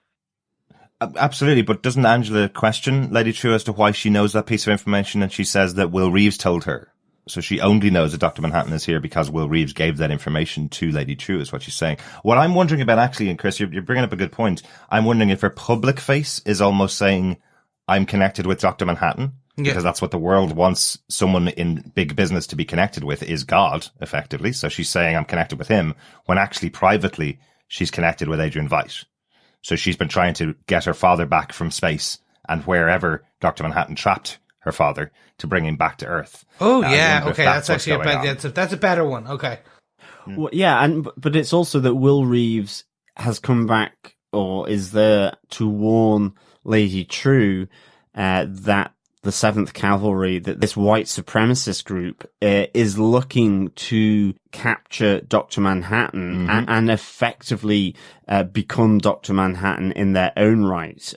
S2: Absolutely, but doesn't Angela question Lady Trieu as to why she knows that piece of information, and she says that Will Reeves told her. So she only knows that Dr. Manhattan is here because Will Reeves gave that information to Lady Trieu, is what she's saying. What I'm wondering about actually, and Chris, you're bringing up a good point, I'm wondering if her public face is almost saying, I'm connected with Dr. Manhattan, because that's what the world wants someone in big business to be connected with, is God, effectively. So she's saying, I'm connected with him, when actually privately she's connected with Adrian Veidt. So she's been trying to get her father back from space and wherever Dr. Manhattan trapped her father to bring him back to Earth.
S1: Oh, yeah. Okay, that's actually that's a better one. Okay.
S3: Well, yeah, but it's also that Will Reeves has come back, or is there to warn Lady Trieu that the 7th Cavalry, that this white supremacist group, is looking to capture Dr. Manhattan and effectively become Dr. Manhattan in their own right,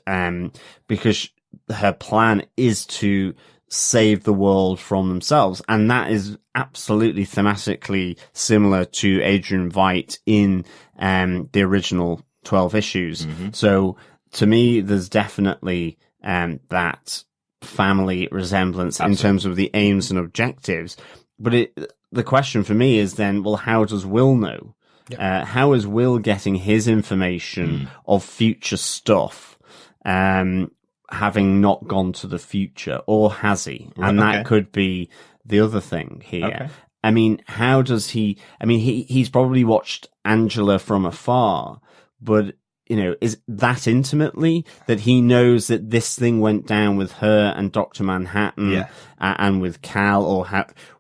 S3: because her plan is to save the world from themselves. And that is absolutely thematically similar to Adrian Veidt in the original 12 issues. So to me, there's definitely that family resemblance in terms of the aims and objectives. But the question for me is then, well, how does Will know? Yep. How is Will getting his information of future stuff, having not gone to the future, or has he? And that could be the other thing here. Okay. I mean, how does he? I mean, he's probably watched Angela from afar, but is that intimately that he knows that this thing went down with her and Dr. Manhattan and with Cal, or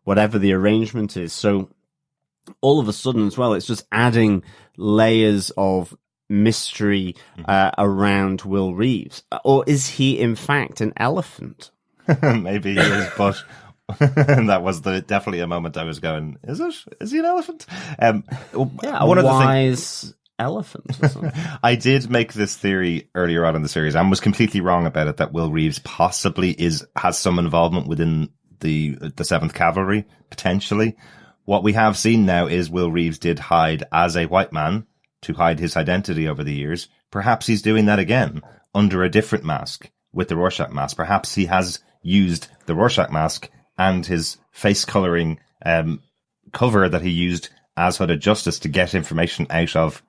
S3: whatever the arrangement is. So all of a sudden as well, it's just adding layers of mystery around Will Reeves. Or is he in fact an elephant?
S2: Maybe he is, but that was definitely a moment I was going, is it? Is he an elephant?
S3: One of the wise elephant or something.
S2: I did make this theory earlier on in the series and was completely wrong about it, that Will Reeves possibly has some involvement within the 7th Cavalry, potentially. What we have seen now is Will Reeves did hide as a white man to hide his identity over the years. Perhaps he's doing that again under a different mask, with the Rorschach mask. Perhaps he has used the Rorschach mask and his face coloring cover that he used as Hood of Justice to get information out of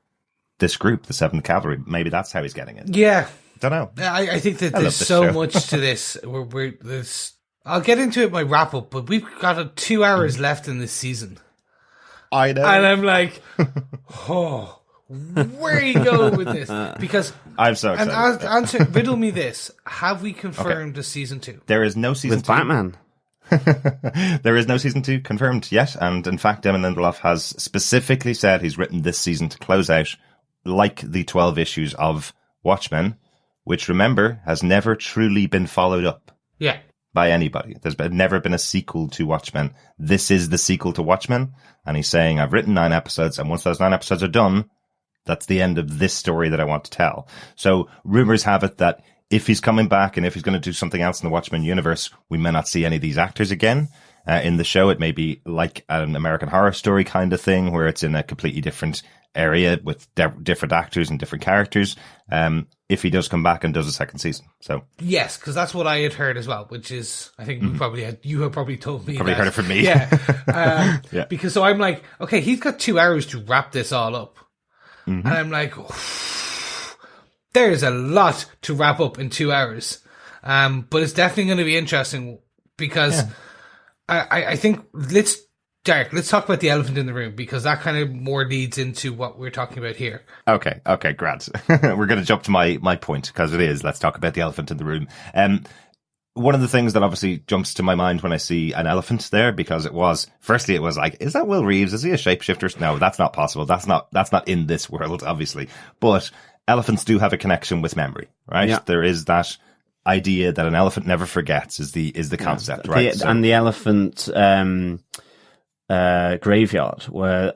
S2: this group, the 7th Cavalry. Maybe that's how he's getting it.
S1: Yeah.
S2: Don't know.
S1: I think that there's so much to this. I'll get into it in my wrap up, but we've got 2 hours left in this season.
S2: I know.
S1: And I'm like, where are you going with this? Because
S2: I'm so excited.
S1: And riddle me this. Have we confirmed the season 2?
S2: There is no season 2.
S3: With Batman.
S2: There is no season 2 confirmed yet. And in fact, Damon Lindelof has specifically said he's written this season to close out like the 12 issues of Watchmen, which, remember, has never truly been followed up by anybody. There's never been a sequel to Watchmen. This is the sequel to Watchmen, and he's saying, I've written 9 episodes, and once those 9 episodes are done, that's the end of this story that I want to tell. So rumors have it that if he's coming back and if he's going to do something else in the Watchmen universe, we may not see any of these actors again. In the show, it may be like an American Horror Story kind of thing, where it's in a completely different area with different actors and different characters. If he does come back and does a second season, so
S1: yes, because that's what I had heard as well. Which is, I think you have probably told me.
S2: Probably heard it from me.
S1: Yeah, Because so I'm like, okay, he's got 2 hours to wrap this all up, and I'm like, there's a lot to wrap up in 2 hours. But it's definitely going to be interesting because I think let's talk about the elephant in the room, because that kind of more leads into what we're talking about here.
S2: Okay, Grant. We're going to jump to my point, because it is, let's talk about the elephant in the room. One of the things that obviously jumps to my mind when I see an elephant there, because it was like, is that Will Reeves? Is he a shapeshifter? No, that's not possible. That's not in this world, obviously. But elephants do have a connection with memory, right? Yeah. There is that idea that an elephant never forgets is the concept, right?
S3: And the elephant graveyard, where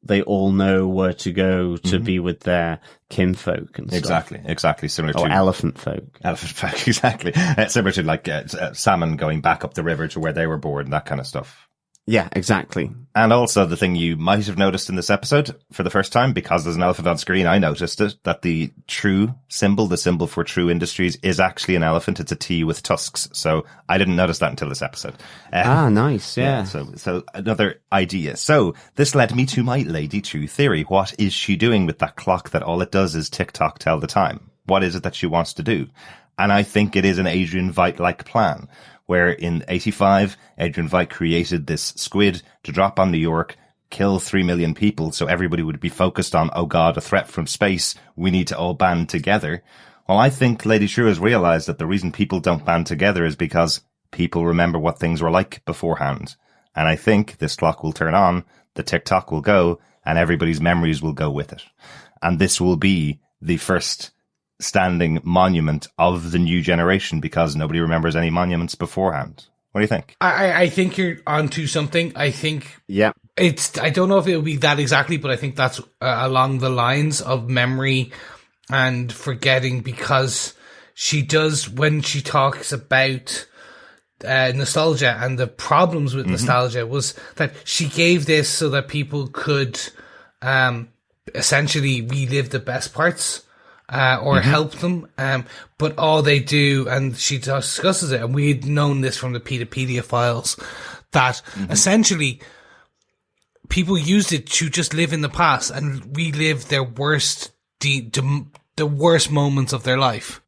S3: they all know where to go to be with their kinfolk and stuff.
S2: Exactly. Similar to
S3: elephant folk,
S2: exactly. Similar to like salmon going back up the river to where they were born, that kind of stuff.
S3: Yeah, exactly.
S2: And also the thing you might have noticed in this episode for the first time, because there's an elephant on screen, I noticed it, that the Trieu symbol, the symbol for Trieu Industries, is actually an elephant. It's a T with tusks. So I didn't notice that until this episode.
S3: Nice. Yeah.
S2: So another idea. So this led me to my Lady Trieu theory. What is she doing with that clock that all it does is tick-tock tell the time? What is it that she wants to do? And I think it is an Adrian Veidt-like plan, where in 85, Adrian Veidt created this squid to drop on New York, kill 3 million people, so everybody would be focused on, oh God, a threat from space, we need to all band together. Well, I think Lady Trieu has realized that the reason people don't band together is because people remember what things were like beforehand. And I think this clock will turn on, the tick-tock will go, and everybody's memories will go with it. And this will be the first standing monument of the new generation because nobody remembers any monuments beforehand. What do you think?
S1: I think you're onto something. I think I don't know if it'll be that exactly, but I think that's along the lines of memory and forgetting, because she does, when she talks about nostalgia and the problems with nostalgia, was that she gave this so that people could essentially relive the best parts or help them. But all they do, and she discusses it, and we had known this from the Pedopedia files, that essentially people used it to just live in the past and relive their worst, the worst moments of their life.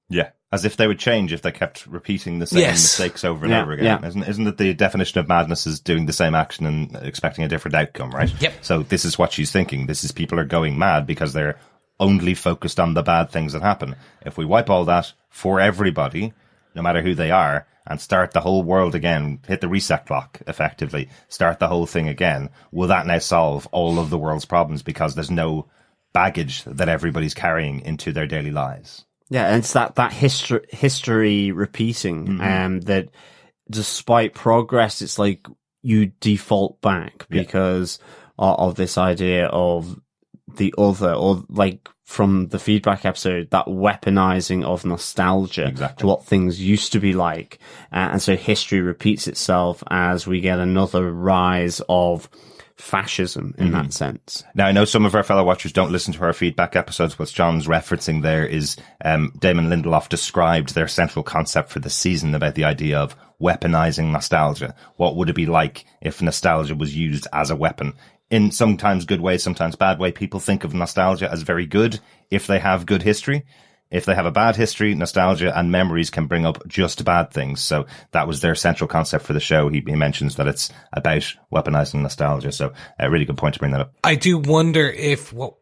S2: Yeah. As if they would change if they kept repeating the same mistakes over and over again. Yeah. Isn't it the definition of madness is doing the same action and expecting a different outcome, right?
S1: Yep.
S2: So this is what she's thinking. This is people are going mad because they're only focused on the bad things that happen. If we wipe all that for everybody, no matter who they are, and start the whole world again, hit the reset clock, effectively, start the whole thing again, will that now solve all of the world's problems because there's no baggage that everybody's carrying into their daily lives?
S3: Yeah, and it's that history repeating, that despite progress, it's like you default back because of this idea of the other, or like from the feedback episode, that weaponizing of nostalgia to what things used to be like. And so history repeats itself as we get another rise of fascism in that sense.
S2: Now, I know some of our fellow watchers don't listen to our feedback episodes. What John's referencing there is Damon Lindelof described their central concept for the season about the idea of weaponizing nostalgia. What would it be like if nostalgia was used as a weapon? In sometimes good way, sometimes bad way. People think of nostalgia as very good if they have good history. If they have a bad history, nostalgia and memories can bring up just bad things. So that was their central concept for the show. He mentions that it's about weaponizing nostalgia. So a really good point to bring that up.
S1: I do wonder if what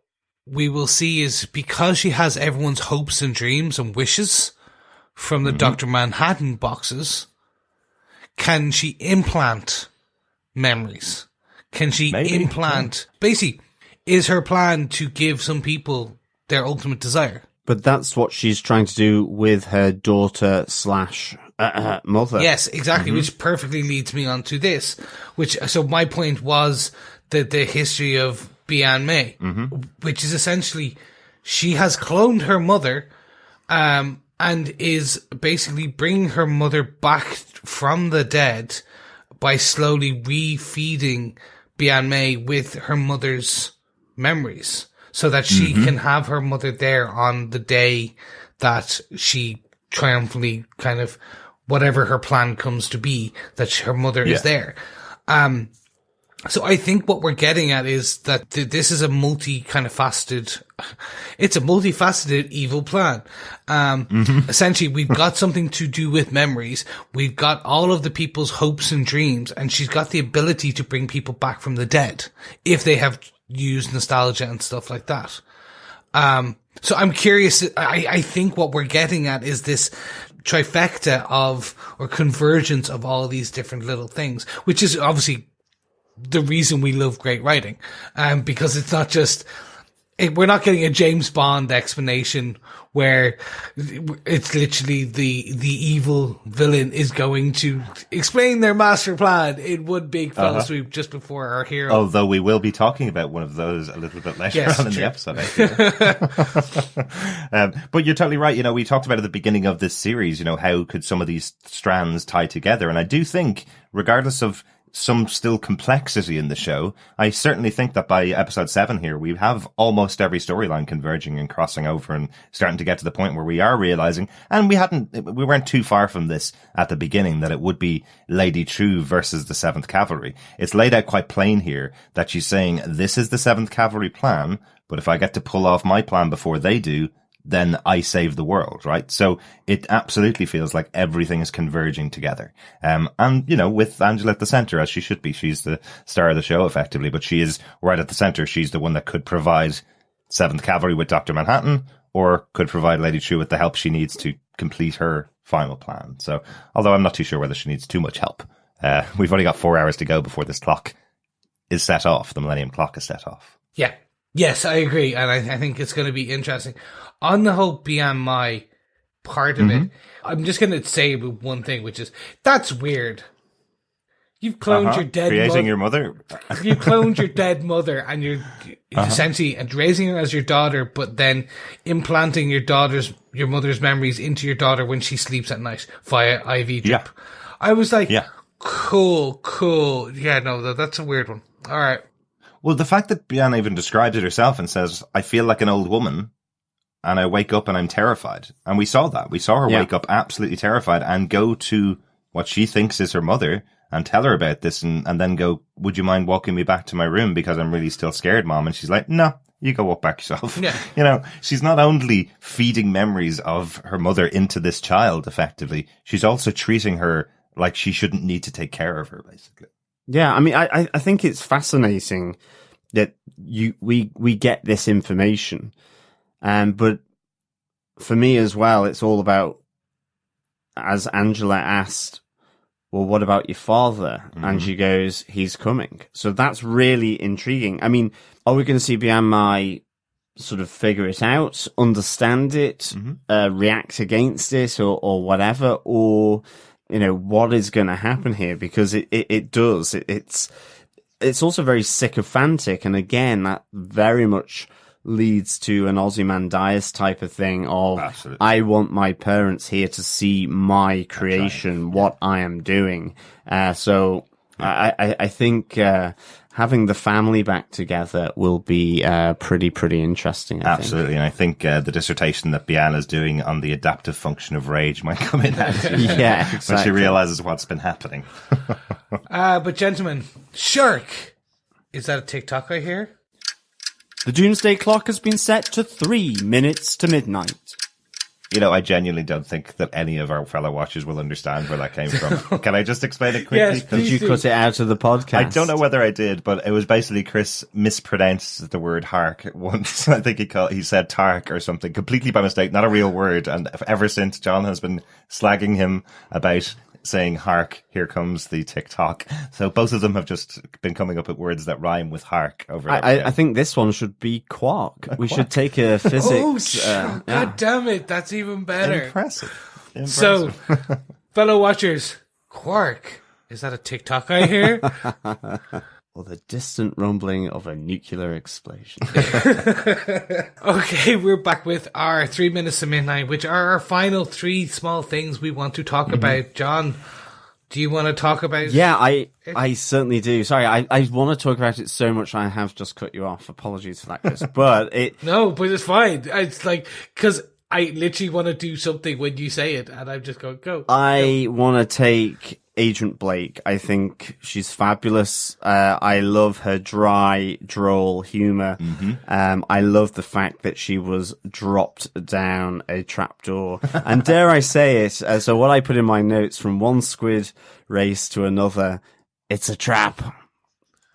S1: we will see is, because she has everyone's hopes and dreams and wishes from the Dr. Manhattan boxes, can she implant memories? Can she implant... Basically, is her plan to give some people their ultimate desire?
S3: But that's what she's trying to do with her daughter / mother.
S1: Yes, exactly, which perfectly leads me on to this. So my point was that the history of Bian Mei, which is essentially, she has cloned her mother, and is basically bringing her mother back from the dead by slowly refeeding Bian Mei with her mother's memories, so that she can have her mother there on the day that she triumphantly kind of, whatever her plan comes to be, that her mother is there. So I think what we're getting at is that this is a multifaceted evil plan. Essentially, we've got something to do with memories. We've got all of the people's hopes and dreams, and she's got the ability to bring people back from the dead if they have used nostalgia and stuff like that. So I'm curious. I think what we're getting at is this trifecta or convergence of all of these different little things, which is obviously the reason we love great writing, because it's not just, we're not getting a James Bond explanation where it's literally the evil villain is going to explain their master plan in one big fell swoop just before our hero.
S2: Although we will be talking about one of those a little bit later on in the episode. But you're totally right. We talked about at the beginning of this series, how could some of these strands tie together? And I do think, regardless of some still complexity in the show, I certainly think that by episode 7 here, we have almost every storyline converging and crossing over and starting to get to the point where we are realizing, and we weren't too far from this at the beginning, that it would be Lady Trieu versus the 7th Cavalry. It's laid out quite plain here that she's saying, this is the 7th Cavalry plan, but if I get to pull off my plan before they do, then I save the world, right? So it absolutely feels like everything is converging together. And, with Angela at the center, as she should be, she's the star of the show effectively, but she is right at the center. She's the one that could provide 7th Cavalry with Dr. Manhattan, or could provide Lady Trieu with the help she needs to complete her final plan. So, although I'm not too sure whether she needs too much help, we've only got 4 hours to go before this clock is set off. The Millennium Clock is set off.
S1: Yeah. Yes, I agree. And I think it's going to be interesting. On the whole BMI part of it, I'm just going to say one thing, which is, that's weird. You've cloned your dead
S2: creating your mother.
S1: You cloned your dead mother, and you're essentially and raising her as your daughter, but then implanting your mother's memories into your daughter when she sleeps at night via IV drip.
S2: Yeah.
S1: I was like, cool. Yeah, no, that's a weird one. All right.
S2: Well, the fact that Bian even describes it herself and says, I feel like an old woman, and I wake up and I'm terrified. And we saw that. We saw her wake up absolutely terrified and go to what she thinks is her mother and tell her about this and then go, would you mind walking me back to my room because I'm really still scared, Mom? And she's like, no, you go walk back yourself. Yeah. She's not only feeding memories of her mother into this child, effectively, she's also treating her like she shouldn't need to take care of her, basically.
S3: Yeah, I mean, I think it's fascinating that we get this information. But for me as well, it's all about, as Angela asked, well, what about your father? And she goes, he's coming. So that's really intriguing. I mean, are we going to see Bianmai sort of figure it out, understand it, react against it or whatever? Or, what is going to happen here? Because it does. It's also very sycophantic. And again, that very much leads to an Ozymandias type of thing of, absolutely, I want my parents here to see my creation, what I am doing. So I think having the family back together will be pretty interesting.
S2: Absolutely. And I think the dissertation that Bian is doing on the adaptive function of rage might come in handy.
S3: Yeah, exactly.
S2: When she realizes what's been happening.
S1: But gentlemen, Shark, is that a TikTok I hear?
S3: The doomsday clock has been set to 3 minutes to midnight.
S2: I genuinely don't think that any of our fellow watchers will understand where that came from. Can I just explain it quickly?
S1: Yes,
S3: did you cut it out of the podcast?
S2: I don't know whether I did, but it was basically Chris mispronounced the word hark once. I think he said tark or something completely by mistake, not a real word. And ever since, John has been slagging him about saying hark, here comes the TikTok. So both of them have just been coming up with words that rhyme with hark over and over.
S3: I think this one should be quark. We should take a physics.
S1: God damn it, that's even better.
S2: Impressive.
S1: So, fellow watchers, quark, is that a TikTok I hear?
S3: Or the distant rumbling of a nuclear explosion.
S1: Okay, we're back with our 3 minutes to midnight, which are our final 3 small things we want to talk about. John, do you want to talk about?
S3: Yeah, I certainly do. Sorry, I want to talk about it so much I have just cut you off. Apologies for that, Chris. But
S1: No, but it's fine. It's like, because I literally want to do something when you say it, and I'm just going, go.
S3: I want to take Agent Blake. I think she's fabulous. I love her dry, droll humor. I love the fact that she was dropped down a trapdoor. And dare I say it, so what I put in my notes, from one squid race to another, it's a trap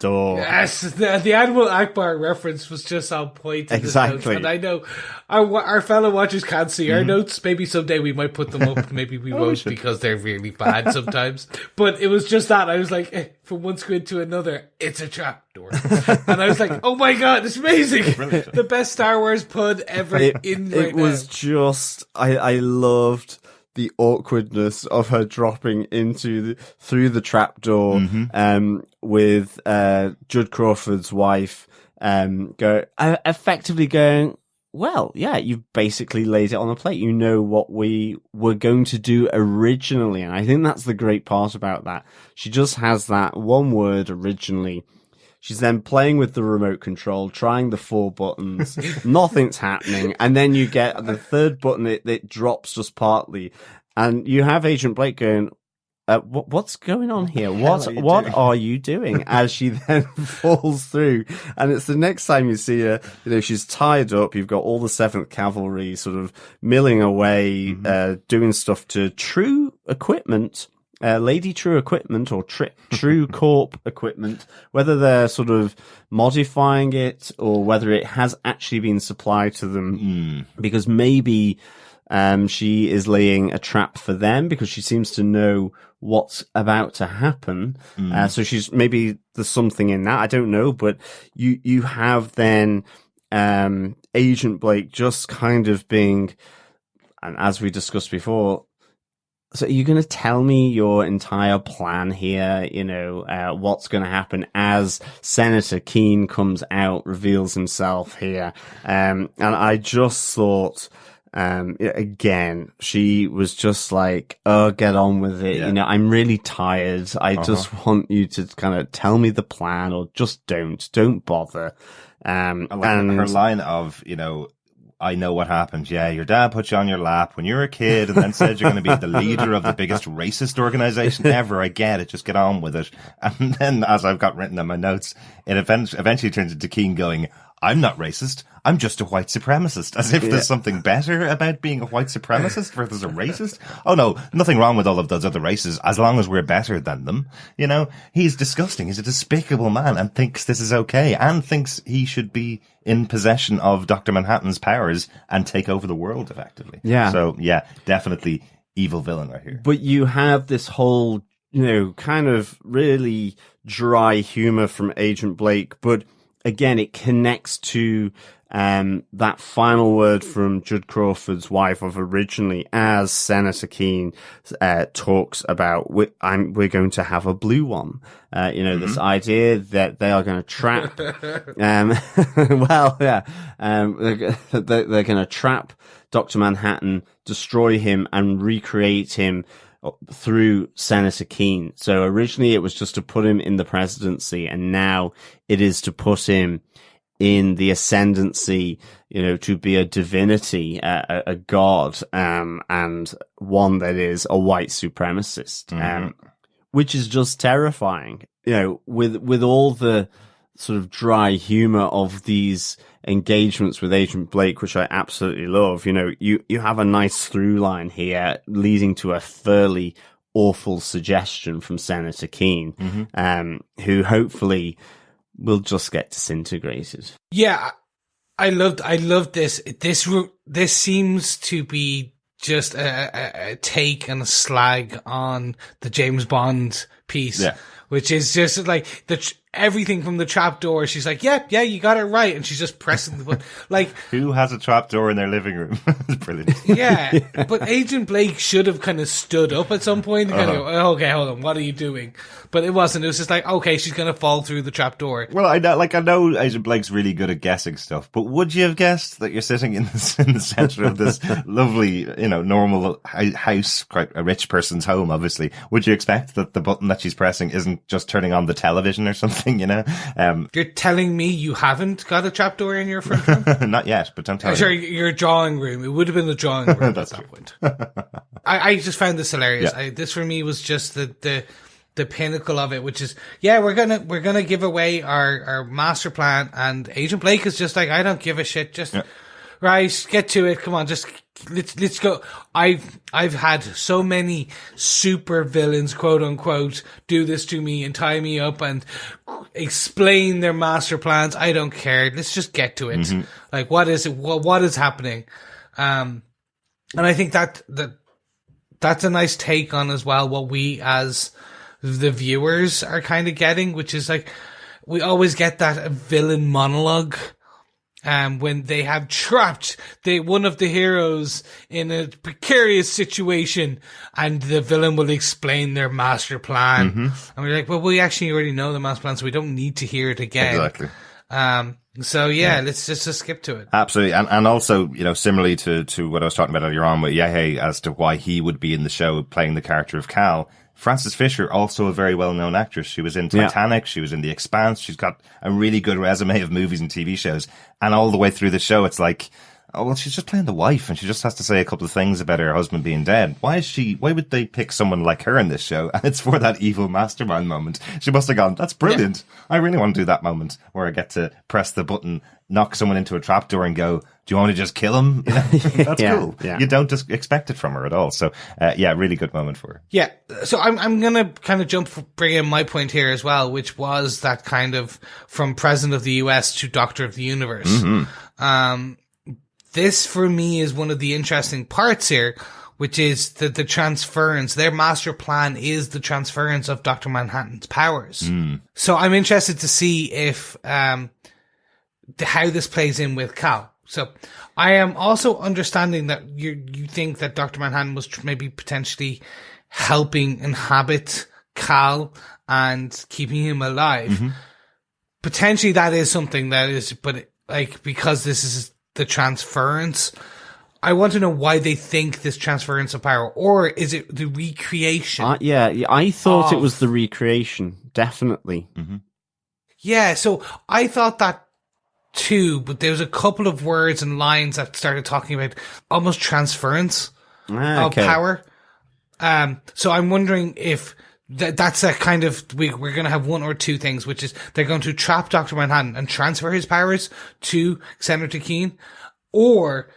S3: door.
S1: Yes, the Animal Akbar reference was just on point.
S3: Exactly.
S1: And I know our fellow watchers can't see our notes. Maybe someday we might put them up. Maybe we won't, because they're really bad sometimes. But it was just that. I was like, from one squid to another, it's a trap door. And I was like, oh my God, it's amazing. The best Star Wars pun ever
S3: It was just, I loved the awkwardness of her dropping through the trapdoor, with Judd Crawford's wife effectively going, well, yeah, you've basically laid it on a plate. You know what we were going to do originally. And I think that's the great part about that. She just has that one word, originally. She's then playing with the remote control, trying the 4 buttons. Nothing's happening. And then you get the third button, it drops just partly. And you have Agent Blake going, what's going on here? What are you doing? As she then falls through, and it's the next time you see her, she's tied up. You've got all the 7th Cavalry sort of milling away, doing stuff to Trieu equipment. Lady Trieu equipment or Trieu Corp equipment, whether they're sort of modifying it or whether it has actually been supplied to them, because maybe she is laying a trap for them because she seems to know what's about to happen. So maybe there's something in that. I don't know, but you have then Agent Blake just kind of being, and as we discussed before, so are you going to tell me your entire plan here? What's going to happen as Senator Keene comes out, reveals himself here. And I just thought, again, she was just like, oh, get on with it.
S2: Yeah.
S3: I'm really tired. I just want you to kind of tell me the plan, or just don't bother.
S2: And her line of, I know what happened. Yeah, your dad put you on your lap when you were a kid and then said you're going to be the leader of the biggest racist organization ever. I get it. Just get on with it. And then, as I've got written in my notes, it eventually turns into Keene going, I'm not racist. I'm just a white supremacist. As if there's something better about being a white supremacist versus a racist. Oh no, nothing wrong with all of those other races as long as we're better than them. He's disgusting. He's a despicable man and thinks this is okay and thinks he should be in possession of Dr. Manhattan's powers and take over the world effectively.
S3: Yeah.
S2: So yeah, definitely evil villain right here.
S3: But you have this whole, kind of really dry humor from Agent Blake, but again, it connects to that final word from Judd Crawford's wife of originally, as Senator Keene talks about, we're going to have a blue one. This idea that they are going to trap. They're going to trap Dr. Manhattan, destroy him, and recreate him through Senator Keene. So originally it was just to put him in the presidency, and now it is to put him in the ascendancy, to be a divinity, a god, and one that is a white supremacist, which is just terrifying. With all the sort of dry humor of these engagements with Agent Blake, which I absolutely love. You have a nice through line here leading to a fairly awful suggestion from Senator Keene, who hopefully will just get disintegrated.
S1: Yeah, I loved this. This seems to be just a take and a slag on the James Bond piece, which is just like everything from the trapdoor. She's like, yeah, you got it right. And she's just pressing the button. Like,
S2: who has a trapdoor in their living room? It's brilliant.
S1: Yeah. But Agent Blake should have kind of stood up at some point and kind of go, oh, okay, hold on. What are you doing? But it wasn't. It was just like, okay, she's going to fall through the trapdoor.
S2: Well, I know Agent Blake's really good at guessing stuff, but would you have guessed that you're sitting in the center of this lovely, normal house, quite a rich person's home, obviously? Would you expect that the button that she's pressing isn't just turning on the television or something?
S1: You're telling me you haven't got a trapdoor in your front room?
S2: Not yet, but don't tell me.
S1: Sorry, your drawing room. It would have been the drawing room at that point. I just found this hilarious.
S2: Yeah.
S1: This for me was just the pinnacle of it, which is, we're gonna give away our master plan, and Agent Blake is just like, I don't give a shit. Just right, get to it. Come on, just let's go. I've had so many super villains, quote unquote, do this to me and tie me up and explain their master plans. I don't care. Let's just get to it. Like, what is it? What is happening? And I think that's a nice take on as well what we as the viewers are kind of getting, which is like, we always get that villain monologue when they have trapped one of the heroes in a precarious situation, and the villain will explain their master plan. And we're like, well, we actually already know the master plan, so we don't need to hear it again.
S2: Exactly.
S1: So let's just skip to it.
S2: Absolutely. And also, similarly to what I was talking about earlier on with Yehe as to why he would be in the show playing the character of Cal, Frances Fisher, also a very well-known actress. She was in Titanic. She was in The Expanse. She's got a really good resume of movies and TV shows. And all the way through the show, it's like, Oh, well, she's just playing the wife, and she just has to say a couple of things about her husband being dead. Why would they pick someone like her in this show? And it's for that evil mastermind moment. She must have gone, that's brilliant. Yeah. I really want to do that moment where I get to press the button, knock someone into a trapdoor and go, do you want me to just kill him? You know, that's cool. Yeah. You don't just expect it from her at all. So, really good moment for her.
S1: Yeah. So I'm going to kind of bring in my point here as well, which was that kind of from President of the US to Doctor of the Universe. Mm-hmm. This, for me, is one of the interesting parts here, which is that the transference, their master plan is the transference of Dr. Manhattan's powers. Mm. So I'm interested to see if, how this plays in with Cal. So I am also understanding that you think that Dr. Manhattan was maybe potentially helping inhabit Cal and keeping him alive. Mm-hmm. Potentially that is something that is, but because this is the transference, I want to know why they think this transference of power, or is it the recreation?
S3: I thought it was the recreation, definitely.
S2: Mm-hmm.
S1: Yeah, so I thought that too, but there's a couple of words and lines that started talking about almost transference of power. So I'm wondering if that's a kind of, we're going to have one or two things, which is they're going to trap Dr. Manhattan and transfer his powers to Senator Keene, or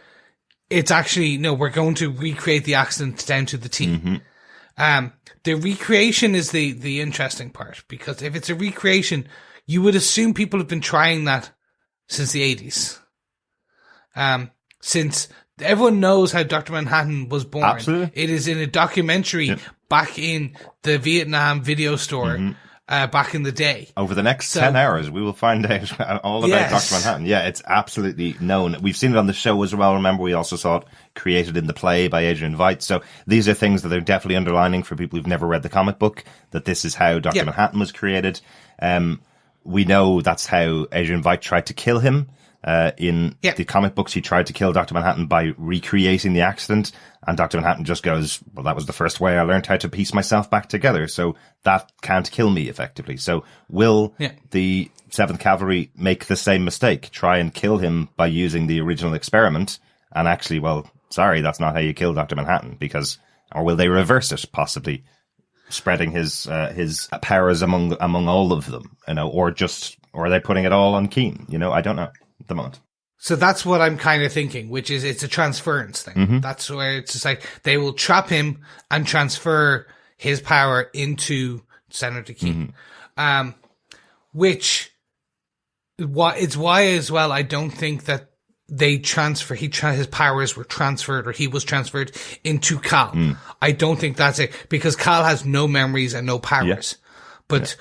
S1: it's actually, no, we're going to recreate the accident down to the T.
S2: Mm-hmm.
S1: The recreation is the interesting part, because if it's a recreation, you would assume people have been trying that since the 80s. Since everyone knows how Dr. Manhattan was born.
S2: Absolutely.
S1: It is in a documentary back in the Vietnam video store, back in the day.
S2: Over the next 10 hours, we will find out all about Dr. Manhattan. Yeah, it's absolutely known. We've seen it on the show as well. Remember, we also saw it created in the play by Adrian Veidt. So these are things that they're definitely underlining for people who've never read the comic book, that this is how Dr. Manhattan was created. We know that's how Adrian Veidt tried to kill him. In the comic books, he tried to kill Dr. Manhattan by recreating the accident, and Dr. Manhattan just goes, well, that was the first way I learned how to piece myself back together, so that can't kill me, effectively. So will the 7th Cavalry make the same mistake, try and kill him by using the original experiment, and actually, well, sorry, that's not how you kill Dr. Manhattan, or will they reverse it, possibly spreading his powers among all of them, or are they putting it all on Keene? I don't know. The moment.
S1: So that's what I'm kind of thinking, which is it's a transference thing.
S2: Mm-hmm.
S1: That's where it's just like they will trap him and transfer his power into Senator Keene.
S2: Mm-hmm.
S1: Which it's why as well I don't think that they his powers were transferred, or he was transferred into Cal. I don't think that's it, because Cal has no memories and no powers. But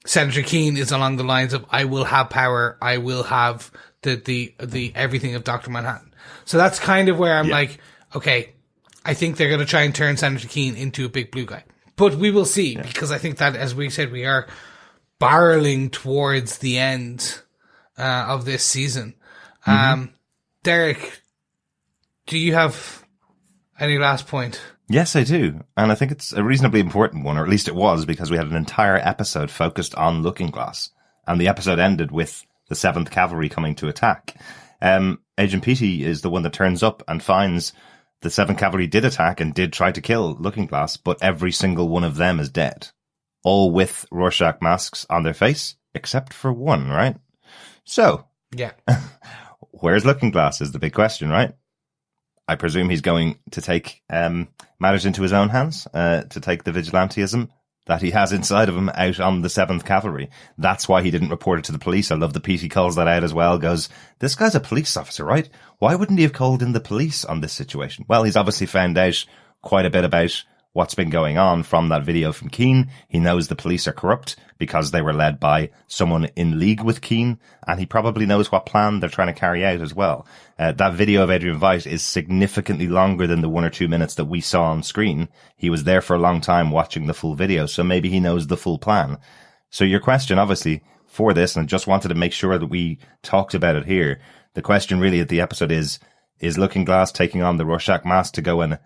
S1: Senator Keene is along the lines of, I will have power, I will have the everything of Dr. Manhattan. So that's kind of where I'm like, okay, I think they're going to try and turn Senator Keene into a big blue guy. But we will see, because I think that, as we said, we are barreling towards the end of this season. Derek, do you have any last point?
S2: Yes, I do. And I think it's a reasonably important one, or at least it was, because we had an entire episode focused on Looking Glass. And the episode ended with the 7th Cavalry coming to attack. Agent Petey is the one that turns up and finds the 7th Cavalry did attack and did try to kill Looking Glass, but every single one of them is dead. All with Rorschach masks on their face, except for one, right? So, where's Looking Glass is the big question, right? I presume he's going to take matters into his own hands, to take the vigilantism that he has inside of him out on the 7th Cavalry. That's why he didn't report it to the police. I love that Petey calls that out as well, goes, this guy's a police officer, right? Why wouldn't he have called in the police on this situation? Well, he's obviously found out quite a bit about what's been going on from that video from Keene. He knows the police are corrupt because they were led by someone in league with Keene, and he probably knows what plan they're trying to carry out as well. That video of Adrian Veidt is significantly longer than the 1 or 2 minutes that we saw on screen. He was there for a long time watching the full video, so maybe he knows the full plan. So your question, obviously, for this, and I just wanted to make sure that we talked about it here, the question really at the episode is Looking Glass taking on the Rorschach mask to go and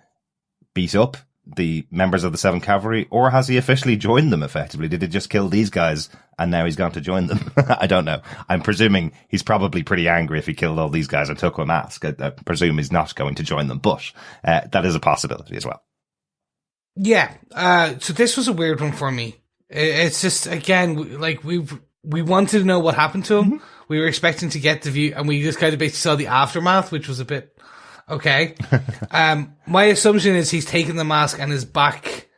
S2: beat up the members of the 7th Cavalry, or has he officially joined them effectively? Did he just kill these guys and now he's gone to join them? I don't know. I'm presuming he's probably pretty angry if he killed all these guys and took a mask. I presume he's not going to join them, but that is a possibility as well.
S1: Yeah. So this was a weird one for me. It's just, again, like we wanted to know what happened to him. We were expecting to get the view, and we just kind of basically saw the aftermath, which was a bit okay. My assumption is he's taken the mask and is back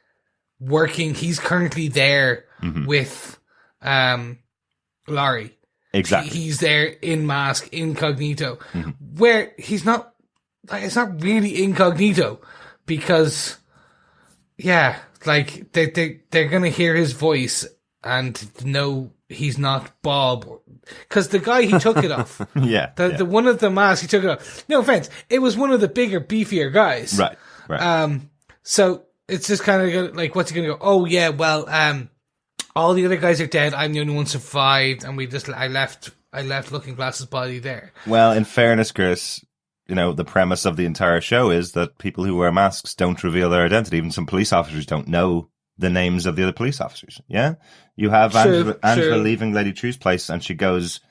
S1: working. He's currently there with Laurie.
S2: Exactly.
S1: He's there in mask, incognito, where he's not. Like, it's not really incognito because, yeah, like they're gonna hear his voice and know he's not Bob, because the guy he took it off. The one of the masks he took it off. No offense, it was one of the bigger, beefier guys.
S2: Right.
S1: So it's just kind of like, what's he gonna go? Oh yeah, well, all the other guys are dead. I'm the only one survived, and I left Looking Glass's body there.
S2: Well, in fairness, Chris, you know, the premise of the entire show is that people who wear masks don't reveal their identity. Even some police officers don't know the names of the other police officers. Yeah? You have Angela leaving Lady Trieu's place, and she goes,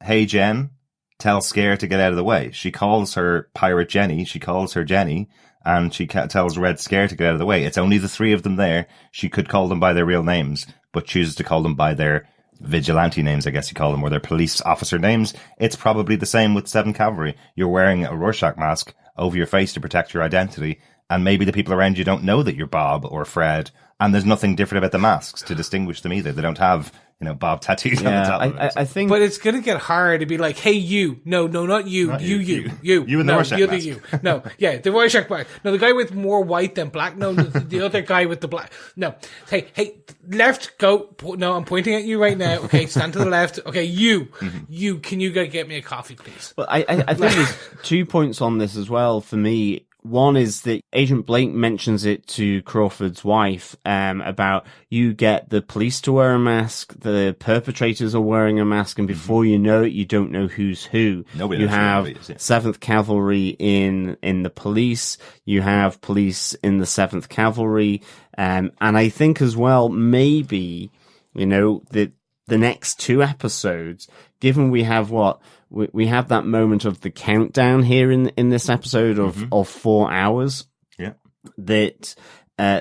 S2: "Hey, Jen, tell Scare to get out of the way." She calls her Pirate Jenny. She calls her Jenny, and she tells Red Scare to get out of the way. It's only the three of them there. She could call them by their real names, but chooses to call them by their vigilante names, I guess you call them, or their police officer names. It's probably the same with 7th Cavalry. You're wearing a Rorschach mask over your face to protect your identity, and maybe the people around you don't know that you're Bob or Fred, and there's nothing different about the masks to distinguish them either. They don't have, you know, Bob tattoos on the top of it.
S3: I think...
S1: But it's going to get hard to be like, hey, you. No, not you. Not you.
S2: You and the Rorschach mask.
S1: You. No, yeah, the Rorschach mask. No, the guy with more white than black. No, the other guy with the black. No. Hey, left, go. No, I'm pointing at you right now. Okay, stand to the left. Okay, you. You, can you go get me a coffee, please?
S3: But I think there's 2 points on this as well for me. One is that Agent Blake mentions it to Crawford's wife, about you get the police to wear a mask, the perpetrators are wearing a mask, and before you know it, you don't know who's who.
S2: Nobody
S3: you
S2: knows
S3: have
S2: who it is, yeah.
S3: 7th Cavalry in the police, you have police in the 7th Cavalry, and I think as well, maybe, you know, that the next 2 episodes, given we have we have that moment of the countdown here in this episode of 4 hours.
S2: Yeah.
S3: That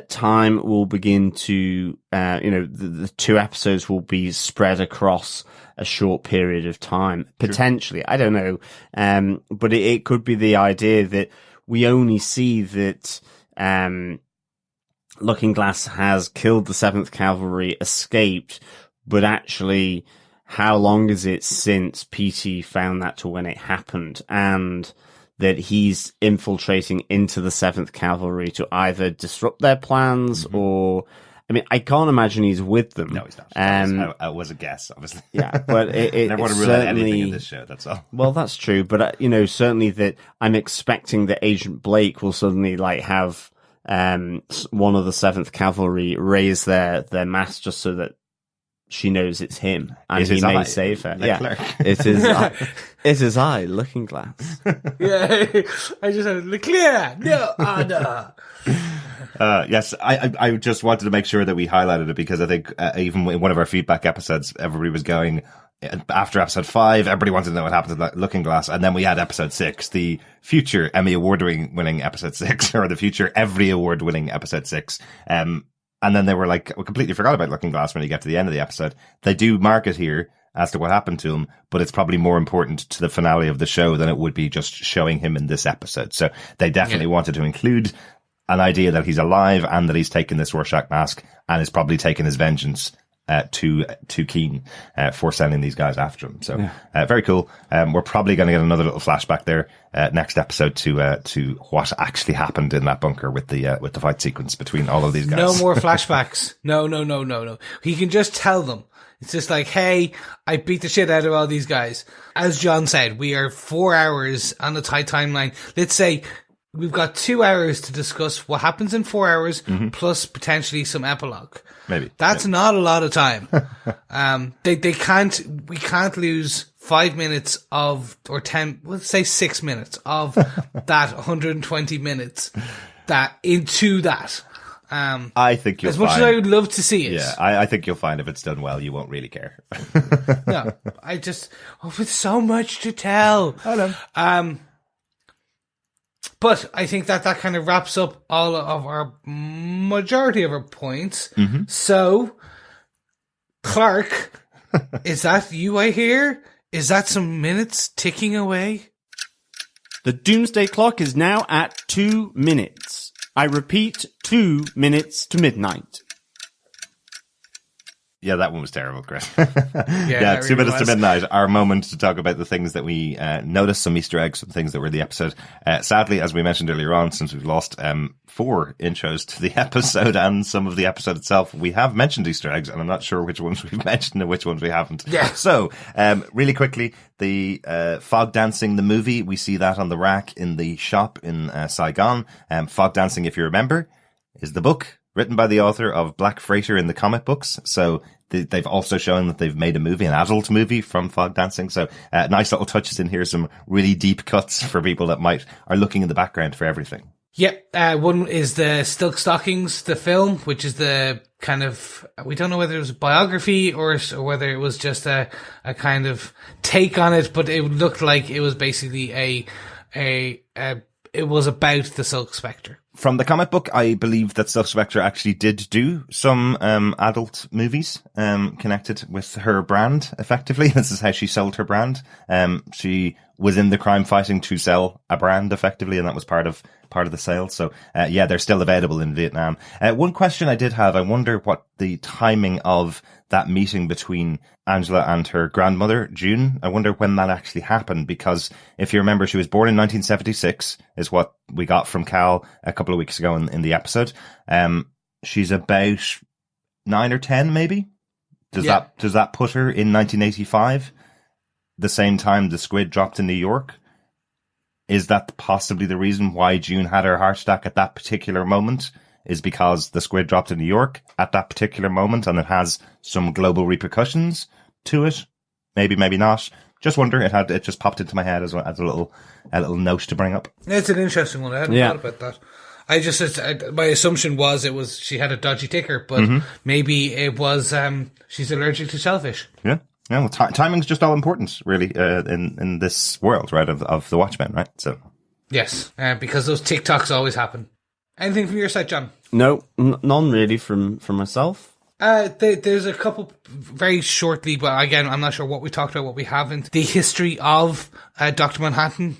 S3: time will begin to, the 2 episodes will be spread across a short period of time. Potentially. Sure. I don't know. But it could be the idea that we only see that, Looking Glass has killed the 7th Cavalry, escaped, but actually, how long is it since PT found that to when it happened, and that he's infiltrating into the 7th Cavalry to either disrupt their plans or, I mean, I can't imagine he's with them.
S2: No, he's not. That was a guess, obviously.
S3: Yeah, but it
S2: never want to rule out anything in this show, that's all.
S3: Well, that's true, but, certainly that I'm expecting that Agent Blake will suddenly, have one of the 7th Cavalry raise their mask just so that she knows it's him, and he may save her.
S2: Leclerc.
S3: Yeah, it is. It is I, Looking Glass.
S1: Yeah, I just said Leclerc. No, no.
S2: Yes, I just wanted to make sure that we highlighted it because I think even in one of our feedback episodes, everybody was going after episode 5. Everybody wanted to know what happened to Looking Glass, and then we had episode 6, the future Emmy award-winning episode 6, or the future Every award-winning episode 6. And then they were like, we completely forgot about Looking Glass when you get to the end of the episode. They do mark it here as to what happened to him, but it's probably more important to the finale of the show than it would be just showing him in this episode. So they definitely wanted to include an idea that he's alive and that he's taken this Rorschach mask and is probably taking his vengeance to Keen for sending these guys after him. So very cool. We're probably going to get another little flashback there next episode to what actually happened in that bunker with the fight sequence between all of these guys.
S1: No more flashbacks. No. He can just tell them. It's just like, hey, I beat the shit out of all these guys. As John said, we are 4 hours on the tight timeline. Let's say we've got 2 hours to discuss what happens in 4 hours, plus potentially some epilogue.
S2: Maybe.
S1: That's not a lot of time. We can't lose 5 minutes or 10, let's say 6 minutes of that 120 minutes into that.
S2: I think you'll
S1: as much
S2: find,
S1: as I would love to see it.
S2: Yeah, I think you'll find if it's done well, you won't really care.
S1: No, with so much to tell.
S2: I know.
S1: But I think that kind of wraps up all of our majority of our points.
S2: Mm-hmm.
S1: So, Clark, is that you I hear? Is that some minutes ticking away?
S3: The doomsday clock is now at 2 minutes. I repeat, 2 minutes to midnight.
S2: Yeah, that one was terrible, Chris.
S1: Yeah,
S2: 2 minutes to midnight, our moment to talk about the things that we noticed, some Easter eggs, some things that were in the episode. Sadly, as we mentioned earlier on, since we've lost 4 intros to the episode and some of the episode itself, we have mentioned Easter eggs, and I'm not sure which ones we've mentioned and which ones we haven't.
S1: Yeah.
S2: So, really quickly, the fog dancing, the movie, we see that on the rack in the shop in Saigon. Fog dancing, if you remember, is the book written by the author of Black Freighter in the comic books. So they've also shown that they've made a movie, an adult movie from fog dancing. So nice little touches in here, some really deep cuts for people that are looking in the background for everything.
S1: Yep. One is the Silk Stockings, the film, which is the kind of, we don't know whether it was a biography or whether it was just a kind of take on it, but it looked like it was basically it was about the Silk Spectre.
S2: From the comic book, I believe that Silk Spectre actually did do some adult movies connected with her brand, effectively. This is how she sold her brand. She was in the crime fighting to sell a brand, effectively, and that was part of the sale. So, yeah, they're still available in Vietnam. One question I did have, I wonder what the timing of that meeting between Angela and her grandmother, June, I wonder when that actually happened, because if you remember, she was born in 1976, is what we got from Cal a couple of weeks ago in the episode. She's about 9 or 10, maybe? Does that put her in 1985? The same time the squid dropped in New York? Is that possibly the reason why June had her heart attack at that particular moment? Is because the squid dropped in New York at that particular moment and it has some global repercussions to it? Maybe, maybe not. Just wonder. It just popped into my head as a little note to bring up.
S1: It's an interesting one. I hadn't thought about that. My assumption was she had a dodgy ticker, but maybe it was she's allergic to shellfish.
S2: Yeah. Yeah, well, timing's just all important, really, in this world, right, of the Watchmen, right? So,
S1: yes, because those TikToks always happen. Anything from your side, John?
S3: No, none really from myself.
S1: There's a couple very shortly, but again, I'm not sure what we talked about, what we haven't. The history of Dr. Manhattan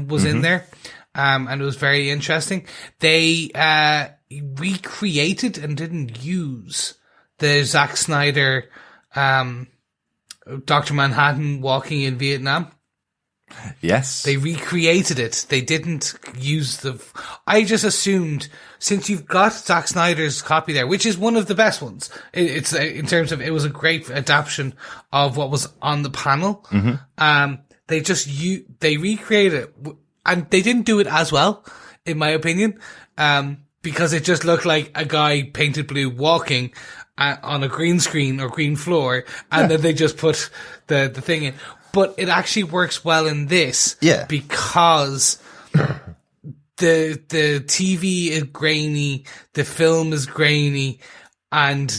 S1: was in there, and it was very interesting. They recreated and didn't use the Zack Snyder Dr. Manhattan walking in Vietnam.
S2: Yes.
S1: They recreated it. They didn't use I just assumed, since you've got Zack Snyder's copy there, which is one of the best ones, it's in terms of, it was a great adaptation of what was on the panel. They recreated it, and they didn't do it as well, in my opinion, because it just looked like a guy painted blue walking on a green screen or green floor, and then they just put the thing in. But it actually works well in this, because the TV is grainy, the film is grainy, and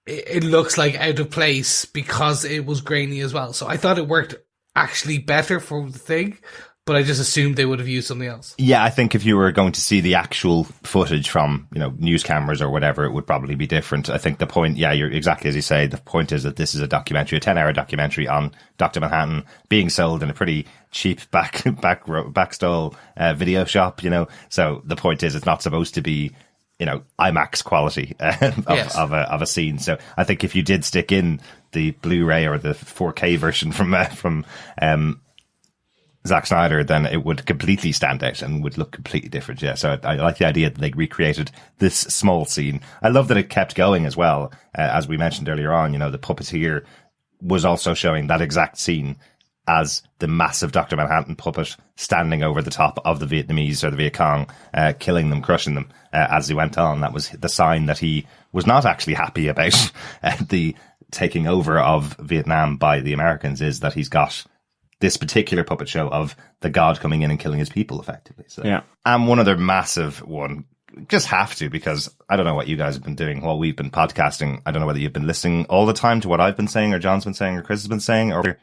S1: it looks like out of place because it was grainy as well. So I thought it worked actually better for the thing, but I just assumed they would have used something else. Yeah,
S2: I think if you were going to see the actual footage from, news cameras or whatever, it would probably be different. I think the point, you're exactly as you say, the point is that this is a documentary, a 10-hour documentary on Dr. Manhattan being sold in a pretty cheap backstall video shop, So the point is, it's not supposed to be, IMAX quality of a scene. So I think if you did stick in the Blu-ray or the 4K version from Zack Snyder, then it would completely stand out and would look completely different. Yeah, so I like the idea that they recreated this small scene. I love that it kept going as well. As we mentioned earlier on, the puppeteer was also showing that exact scene as the massive Dr. Manhattan puppet standing over the top of the Vietnamese or the Viet Cong, killing them, crushing them as he went on. That was the sign that he was not actually happy about the taking over of Vietnam by the Americans, is that he's got this particular puppet show of the god coming in and killing his people, effectively. So. Yeah. And one other massive one, just have to, because I don't know what you guys have been doing while we've been podcasting. I don't know whether you've been listening all the time to what I've been saying, or John's been saying, or Chris has been saying, or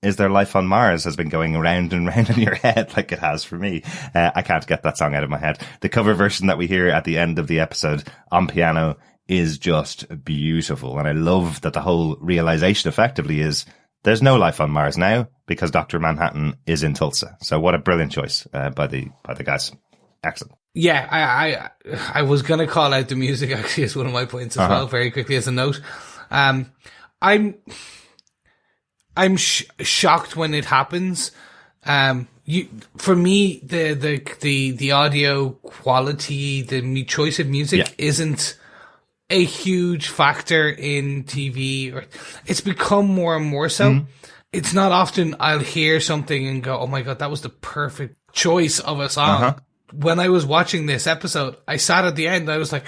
S2: is there life on Mars has been going around and round in your head like it has for me. I can't get that song out of my head. The cover version that we hear at the end of the episode on piano is just beautiful. And I love that the whole realization effectively is there's no life on Mars now because Dr. Manhattan is in Tulsa. So what a brilliant choice by the guys. Excellent.
S1: Yeah, I was going to call out the music actually as one of my points as well, very quickly as a note. I'm shocked when it happens. For me, the audio quality, the choice of music isn't a huge factor in TV, or it's become more and more so. It's not often I'll hear something and go, oh my God, that was the perfect choice of a song. When I was watching this episode, I sat at the end, I was like,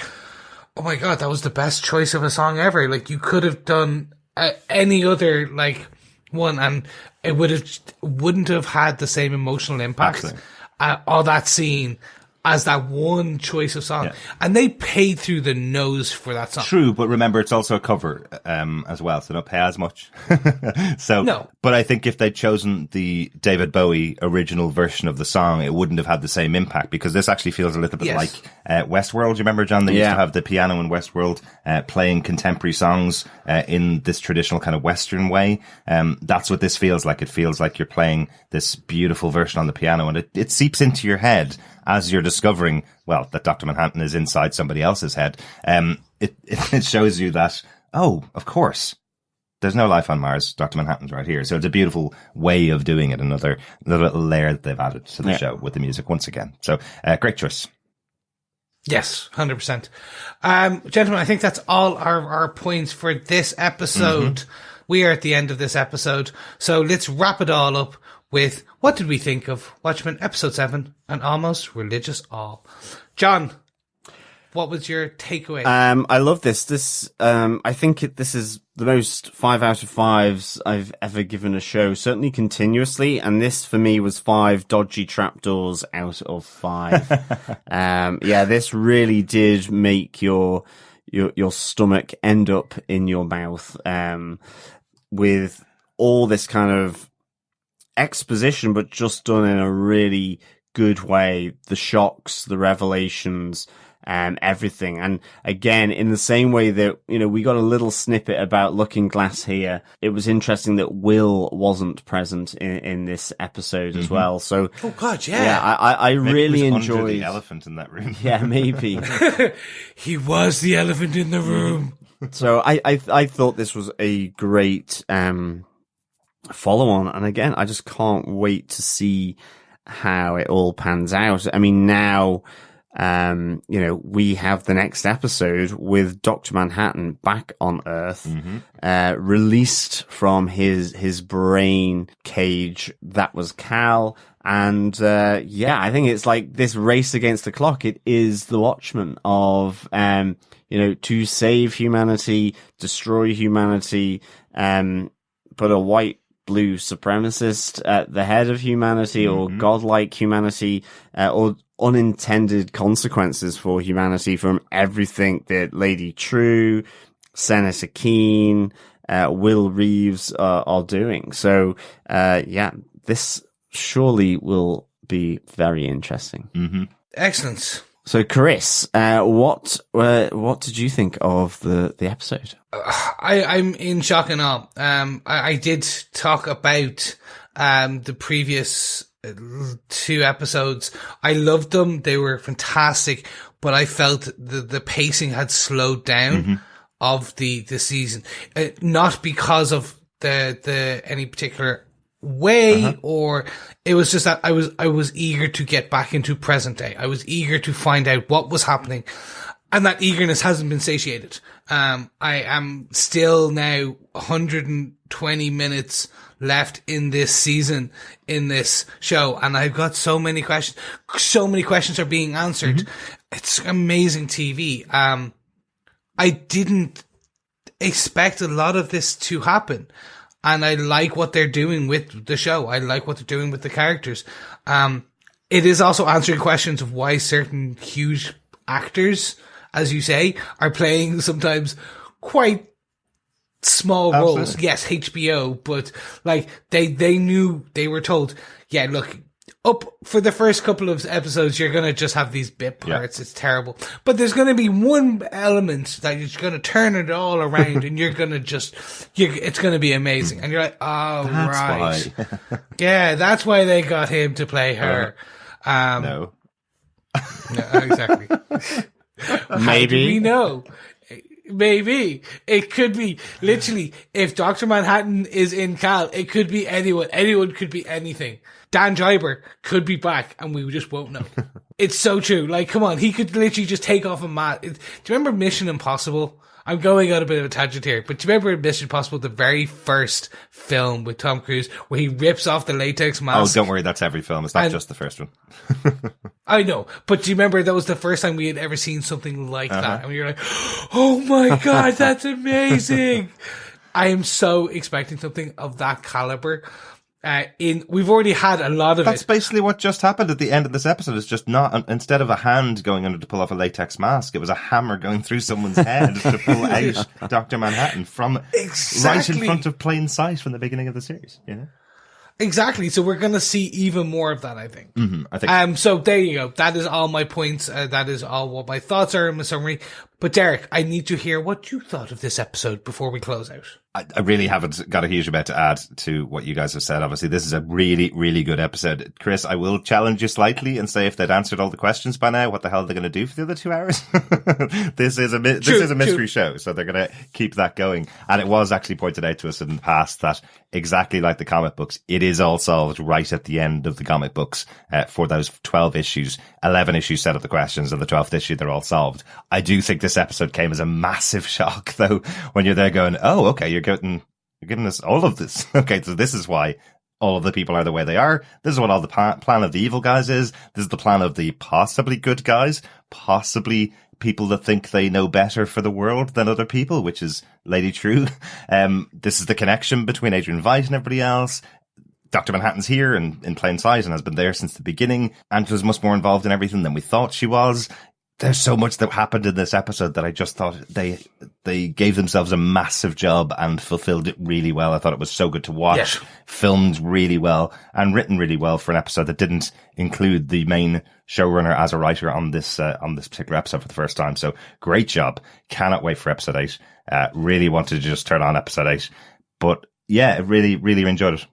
S1: oh my God, that was the best choice of a song ever. Like, you could have done any other, like, one, and it wouldn't have had the same emotional impact of that scene as that one choice of song. And they paid through the nose for that song.
S2: True, but remember, it's also a cover as well, so they don't pay as much. No. But I think if they'd chosen the David Bowie original version of the song, it wouldn't have had the same impact, because this actually feels a little bit like Westworld. You remember, John? They used to have the piano in Westworld playing contemporary songs in this traditional kind of Western way. That's what this feels like. It feels like you're playing this beautiful version on the piano, and it seeps into your head as you're discovering, well, that Dr. Manhattan is inside somebody else's head. It shows you that, oh, of course, there's no life on Mars. Dr. Manhattan's right here. So it's a beautiful way of doing it. Another little layer that they've added to the show with the music once again. So, great choice.
S1: Yes, 100%. Gentlemen, I think that's all our points for this episode. We are at the end of this episode. So let's wrap it all up with, what did we think of Watchmen episode 7, An Almost Religious Awe? John, what was your takeaway?
S3: I love this. I think this is the most 5 out of 5s I've ever given a show, certainly continuously. And this for me was 5 dodgy trapdoors out of 5. This really did make your stomach end up in your mouth, with all this kind of exposition, but just done in a really good way. The shocks, the revelations, everything. And again, in the same way that, we got a little snippet about Looking Glass here, it was interesting that Will wasn't present in this episode as well. So,
S1: oh God,
S3: I really enjoyed
S2: under the elephant in that room.
S3: Yeah, maybe.
S1: He was the elephant in the room.
S3: So I thought this was a great follow on, and again, I just can't wait to see how it all pans out. I mean, now we have the next episode with Dr. Manhattan back on Earth, released from his brain cage that was Cal. And I think it's like this race against the clock. It is the Watchmen of to save humanity, destroy humanity, put a white blue supremacist at the head of humanity, or godlike humanity, or unintended consequences for humanity from everything that Lady Trieu, Senator Keene, Will Reeves are doing. So, this surely will be very interesting.
S1: Excellent.
S3: So, Chris, what did you think of the episode?
S1: I'm in shock and awe. I did talk about the previous 2 episodes. I loved them; they were fantastic. But I felt the pacing had slowed down of the season, not because of the any particular way, or it was just that I was eager to get back into present day. I was eager to find out what was happening, and that eagerness hasn't been satiated. I am still now 120 minutes left in this season, in this show, and I've got so many questions. So many questions are being answered. It's amazing TV. I didn't expect a lot of this to happen. And I like what they're doing with the show. I like what they're doing with the characters. It is also answering questions of why certain huge actors, as you say, are playing sometimes quite small roles. Yes, HBO, but like they knew, they were told, yeah, look, up for the first couple of episodes, you're going to just have these bit parts. Yeah. It's terrible. But there's going to be one element that you're going to turn it all around and you're going to it's going to be amazing. And you're like, oh, that's right. Why. Yeah, that's why they got him to play her.
S2: No,
S1: exactly.
S3: Maybe.
S1: We know. Maybe. It could be, literally, if Dr. Manhattan is in Cal, it could be anyone. Anyone could be anything. Dan Jaiber could be back and we just won't know. It's so true. Like, come on, he could literally just take off a mask. Do you remember Mission Impossible? I'm going on a bit of a tangent here, but do you remember Mission Impossible, the very first film with Tom Cruise, where he rips off the latex mask?
S2: Oh, don't worry, that's every film. It's not just the first one.
S1: I know, but do you remember that was the first time we had ever seen something like that? And we were like, oh my God, that's amazing. I am so expecting something of that caliber. We've already had a lot of
S2: That's basically what just happened at the end of this episode. It's just not, instead of a hand going under to pull off a latex mask, it was a hammer going through someone's head to pull out Dr. Manhattan from right in front of plain sight from the beginning of the series, you know?
S1: Exactly. So we're going to see even more of that, I think.
S2: I think.
S1: So there you go. That is all my points. That is all what my thoughts are in my summary. But Derek, I need to hear what you thought of this episode before we close out.
S2: I really haven't got a huge amount to add to what you guys have said. Obviously, this is a really, really good episode. Chris, I will challenge you slightly and say if they'd answered all the questions by now, what the hell are they going to do for the other 2 hours? This is a mystery show, so they're going to keep that going. And it was actually pointed out to us in the past that exactly like the comic books, it is all solved right at the end of the comic books for those 12 issues. 11 issues set up the questions, and the 12th issue, they're all solved. I do think this episode came as a massive shock, though, when you're there going, oh, okay, you're giving us all of this. Okay, so this is why all of the people are the way they are. This is what all the plan of the evil guys is. This is the plan of the possibly good guys, possibly people that think they know better for the world than other people, which is Lady Trieu. This is the connection between Adrian Veidt and everybody else. Dr. Manhattan's here and in plain sight and has been there since the beginning. Angela's much more involved in everything than we thought she was. There's so much that happened in this episode that I just thought they gave themselves a massive job and fulfilled it really well. I thought it was so good to watch, filmed really well and written really well for an episode that didn't include the main showrunner as a writer on this particular episode for the first time. So great job. Cannot wait for episode 8. Really wanted to just turn on episode 8, but yeah, really, really enjoyed it.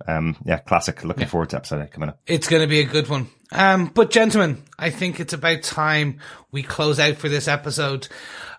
S2: Classic. Looking forward to episode 8 coming up.
S1: It's going to be a good one. But gentlemen, I think it's about time we close out for this episode.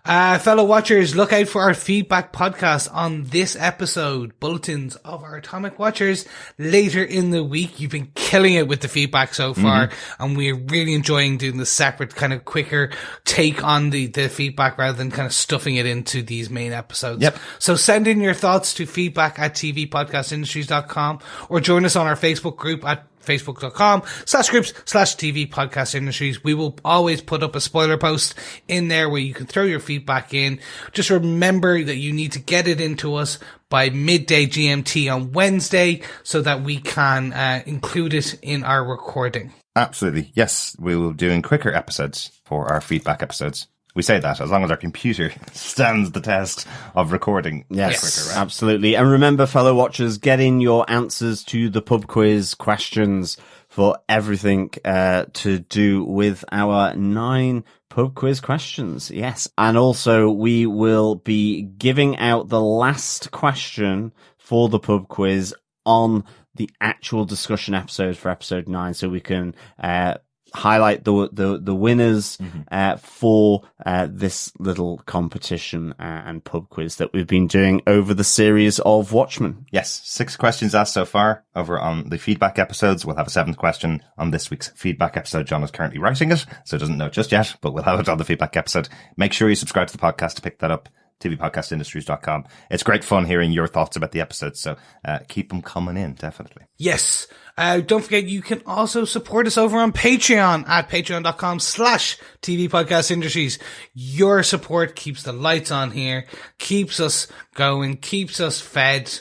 S1: Fellow watchers, look out for our feedback podcast on this episode, bulletins of our Atomic Watchers later in the week. You've been killing it with the feedback so far, and we're really enjoying doing the separate kind of quicker take on the feedback rather than kind of stuffing it into these main episodes.
S2: Yep.
S1: So send in your thoughts to feedback@tvpodcastindustries.com or join us on our Facebook group at facebook.com/groups/TV Podcast Industries. We will always put up a spoiler post in there where you can throw your feedback in. Just remember that you need to get it into us by midday GMT on Wednesday so that we can include it in our recording.
S2: Absolutely. Yes, we will be doing quicker episodes for our feedback episodes. We say that as long as our computer stands the test of recording.
S3: Yes,
S2: quicker, right?
S3: Absolutely. And remember, fellow watchers, get in your answers to the pub quiz questions for everything to do with our 9 pub quiz questions. Yes. And also, we will be giving out the last question for the pub quiz on the actual discussion episode for episode 9, so we can highlight the winners for this little competition and pub quiz that we've been doing over the series of Watchmen.
S2: Yes, 6 questions asked so far over on the feedback episodes. We'll have a 7th question on this week's feedback episode. John is currently writing it, so doesn't know just yet, but we'll have it on the feedback episode. Make sure you subscribe to the podcast to pick that up. tvpodcastindustries.com. It's great fun hearing your thoughts about the episodes, so keep them coming in, definitely.
S1: Yes. Don't forget, you can also support us over on Patreon at patreon.com/tvpodcastindustries. Your support keeps the lights on here, keeps us going, keeps us fed,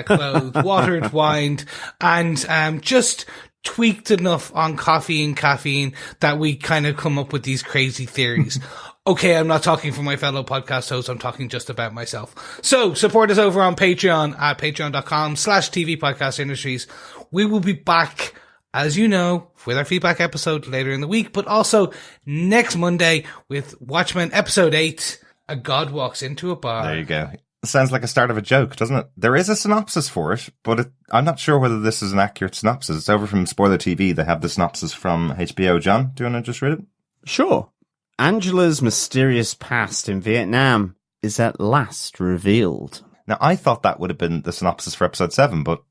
S1: clothed, watered, wined, and just tweaked enough on coffee and caffeine that we kind of come up with these crazy theories. Okay, I'm not talking for my fellow podcast hosts. I'm talking just about myself. So support us over on Patreon at patreon.com/TV Podcast Industries. We will be back, as you know, with our feedback episode later in the week, but also next Monday with Watchmen episode 8. A god walks into a bar.
S2: There you go. Sounds like a start of a joke, doesn't it? There is a synopsis for it, but I'm not sure whether this is an accurate synopsis. It's over from Spoiler TV. They have the synopsis from HBO. John, do you want to just read it?
S3: Sure. Angela's mysterious past in Vietnam is at last revealed.
S2: Now, I thought that would have been the synopsis for episode 7, but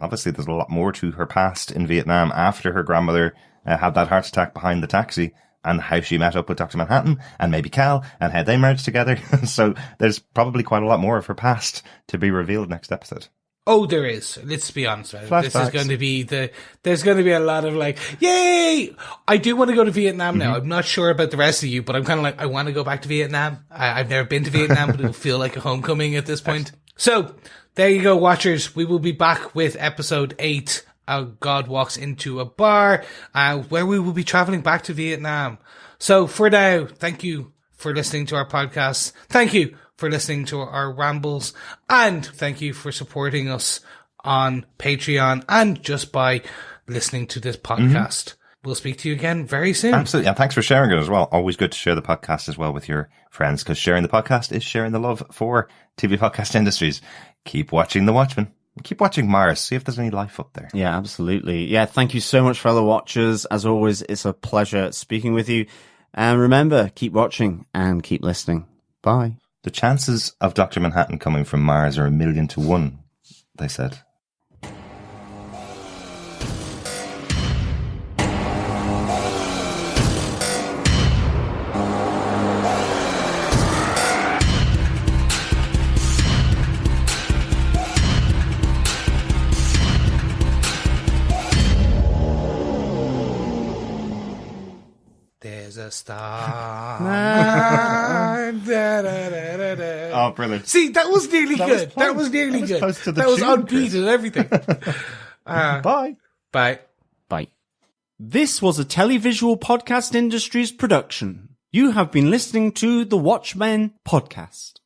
S2: obviously there's a lot more to her past in Vietnam after her grandmother had that heart attack behind the taxi, and how she met up with Dr. Manhattan and maybe Cal and how they merged together. So there's probably quite a lot more of her past to be revealed next episode.
S1: Oh, there is. Let's be honest about it.
S2: Flashbacks.
S1: This is going to be there's going to be a lot of like, yay! I do want to go to Vietnam now. I'm not sure about the rest of you, but I'm kind of like, I want to go back to Vietnam. I've never been to Vietnam, but it'll feel like a homecoming at this point. So there you go, watchers. We will be back with episode 8. A god walks into a bar, where we will be traveling back to Vietnam. So for now, thank you for listening to our podcast. Thank you for listening to our rambles, and thank you for supporting us on Patreon and just by listening to this podcast. We'll speak to you again very soon.
S2: Absolutely. And thanks for sharing it as well. Always good to share the podcast as well with your friends, because sharing the podcast is sharing the love for TV Podcast Industries. Keep watching The Watchmen. Keep watching Mars. See if there's any life up there.
S3: Yeah, absolutely. Yeah, thank you so much, fellow watchers. As always, it's a pleasure speaking with you. And remember, keep watching and keep listening. Bye.
S2: The chances of Dr. Manhattan coming from Mars are 1,000,000 to 1, they said.
S1: There's a star.
S2: Oh, brilliant.
S1: See, that was nearly good. That was nearly good. That was upbeat and everything.
S2: Bye.
S1: Bye.
S3: Bye. This was a Televisual Podcast Industries production. You have been listening to the Watchmen podcast.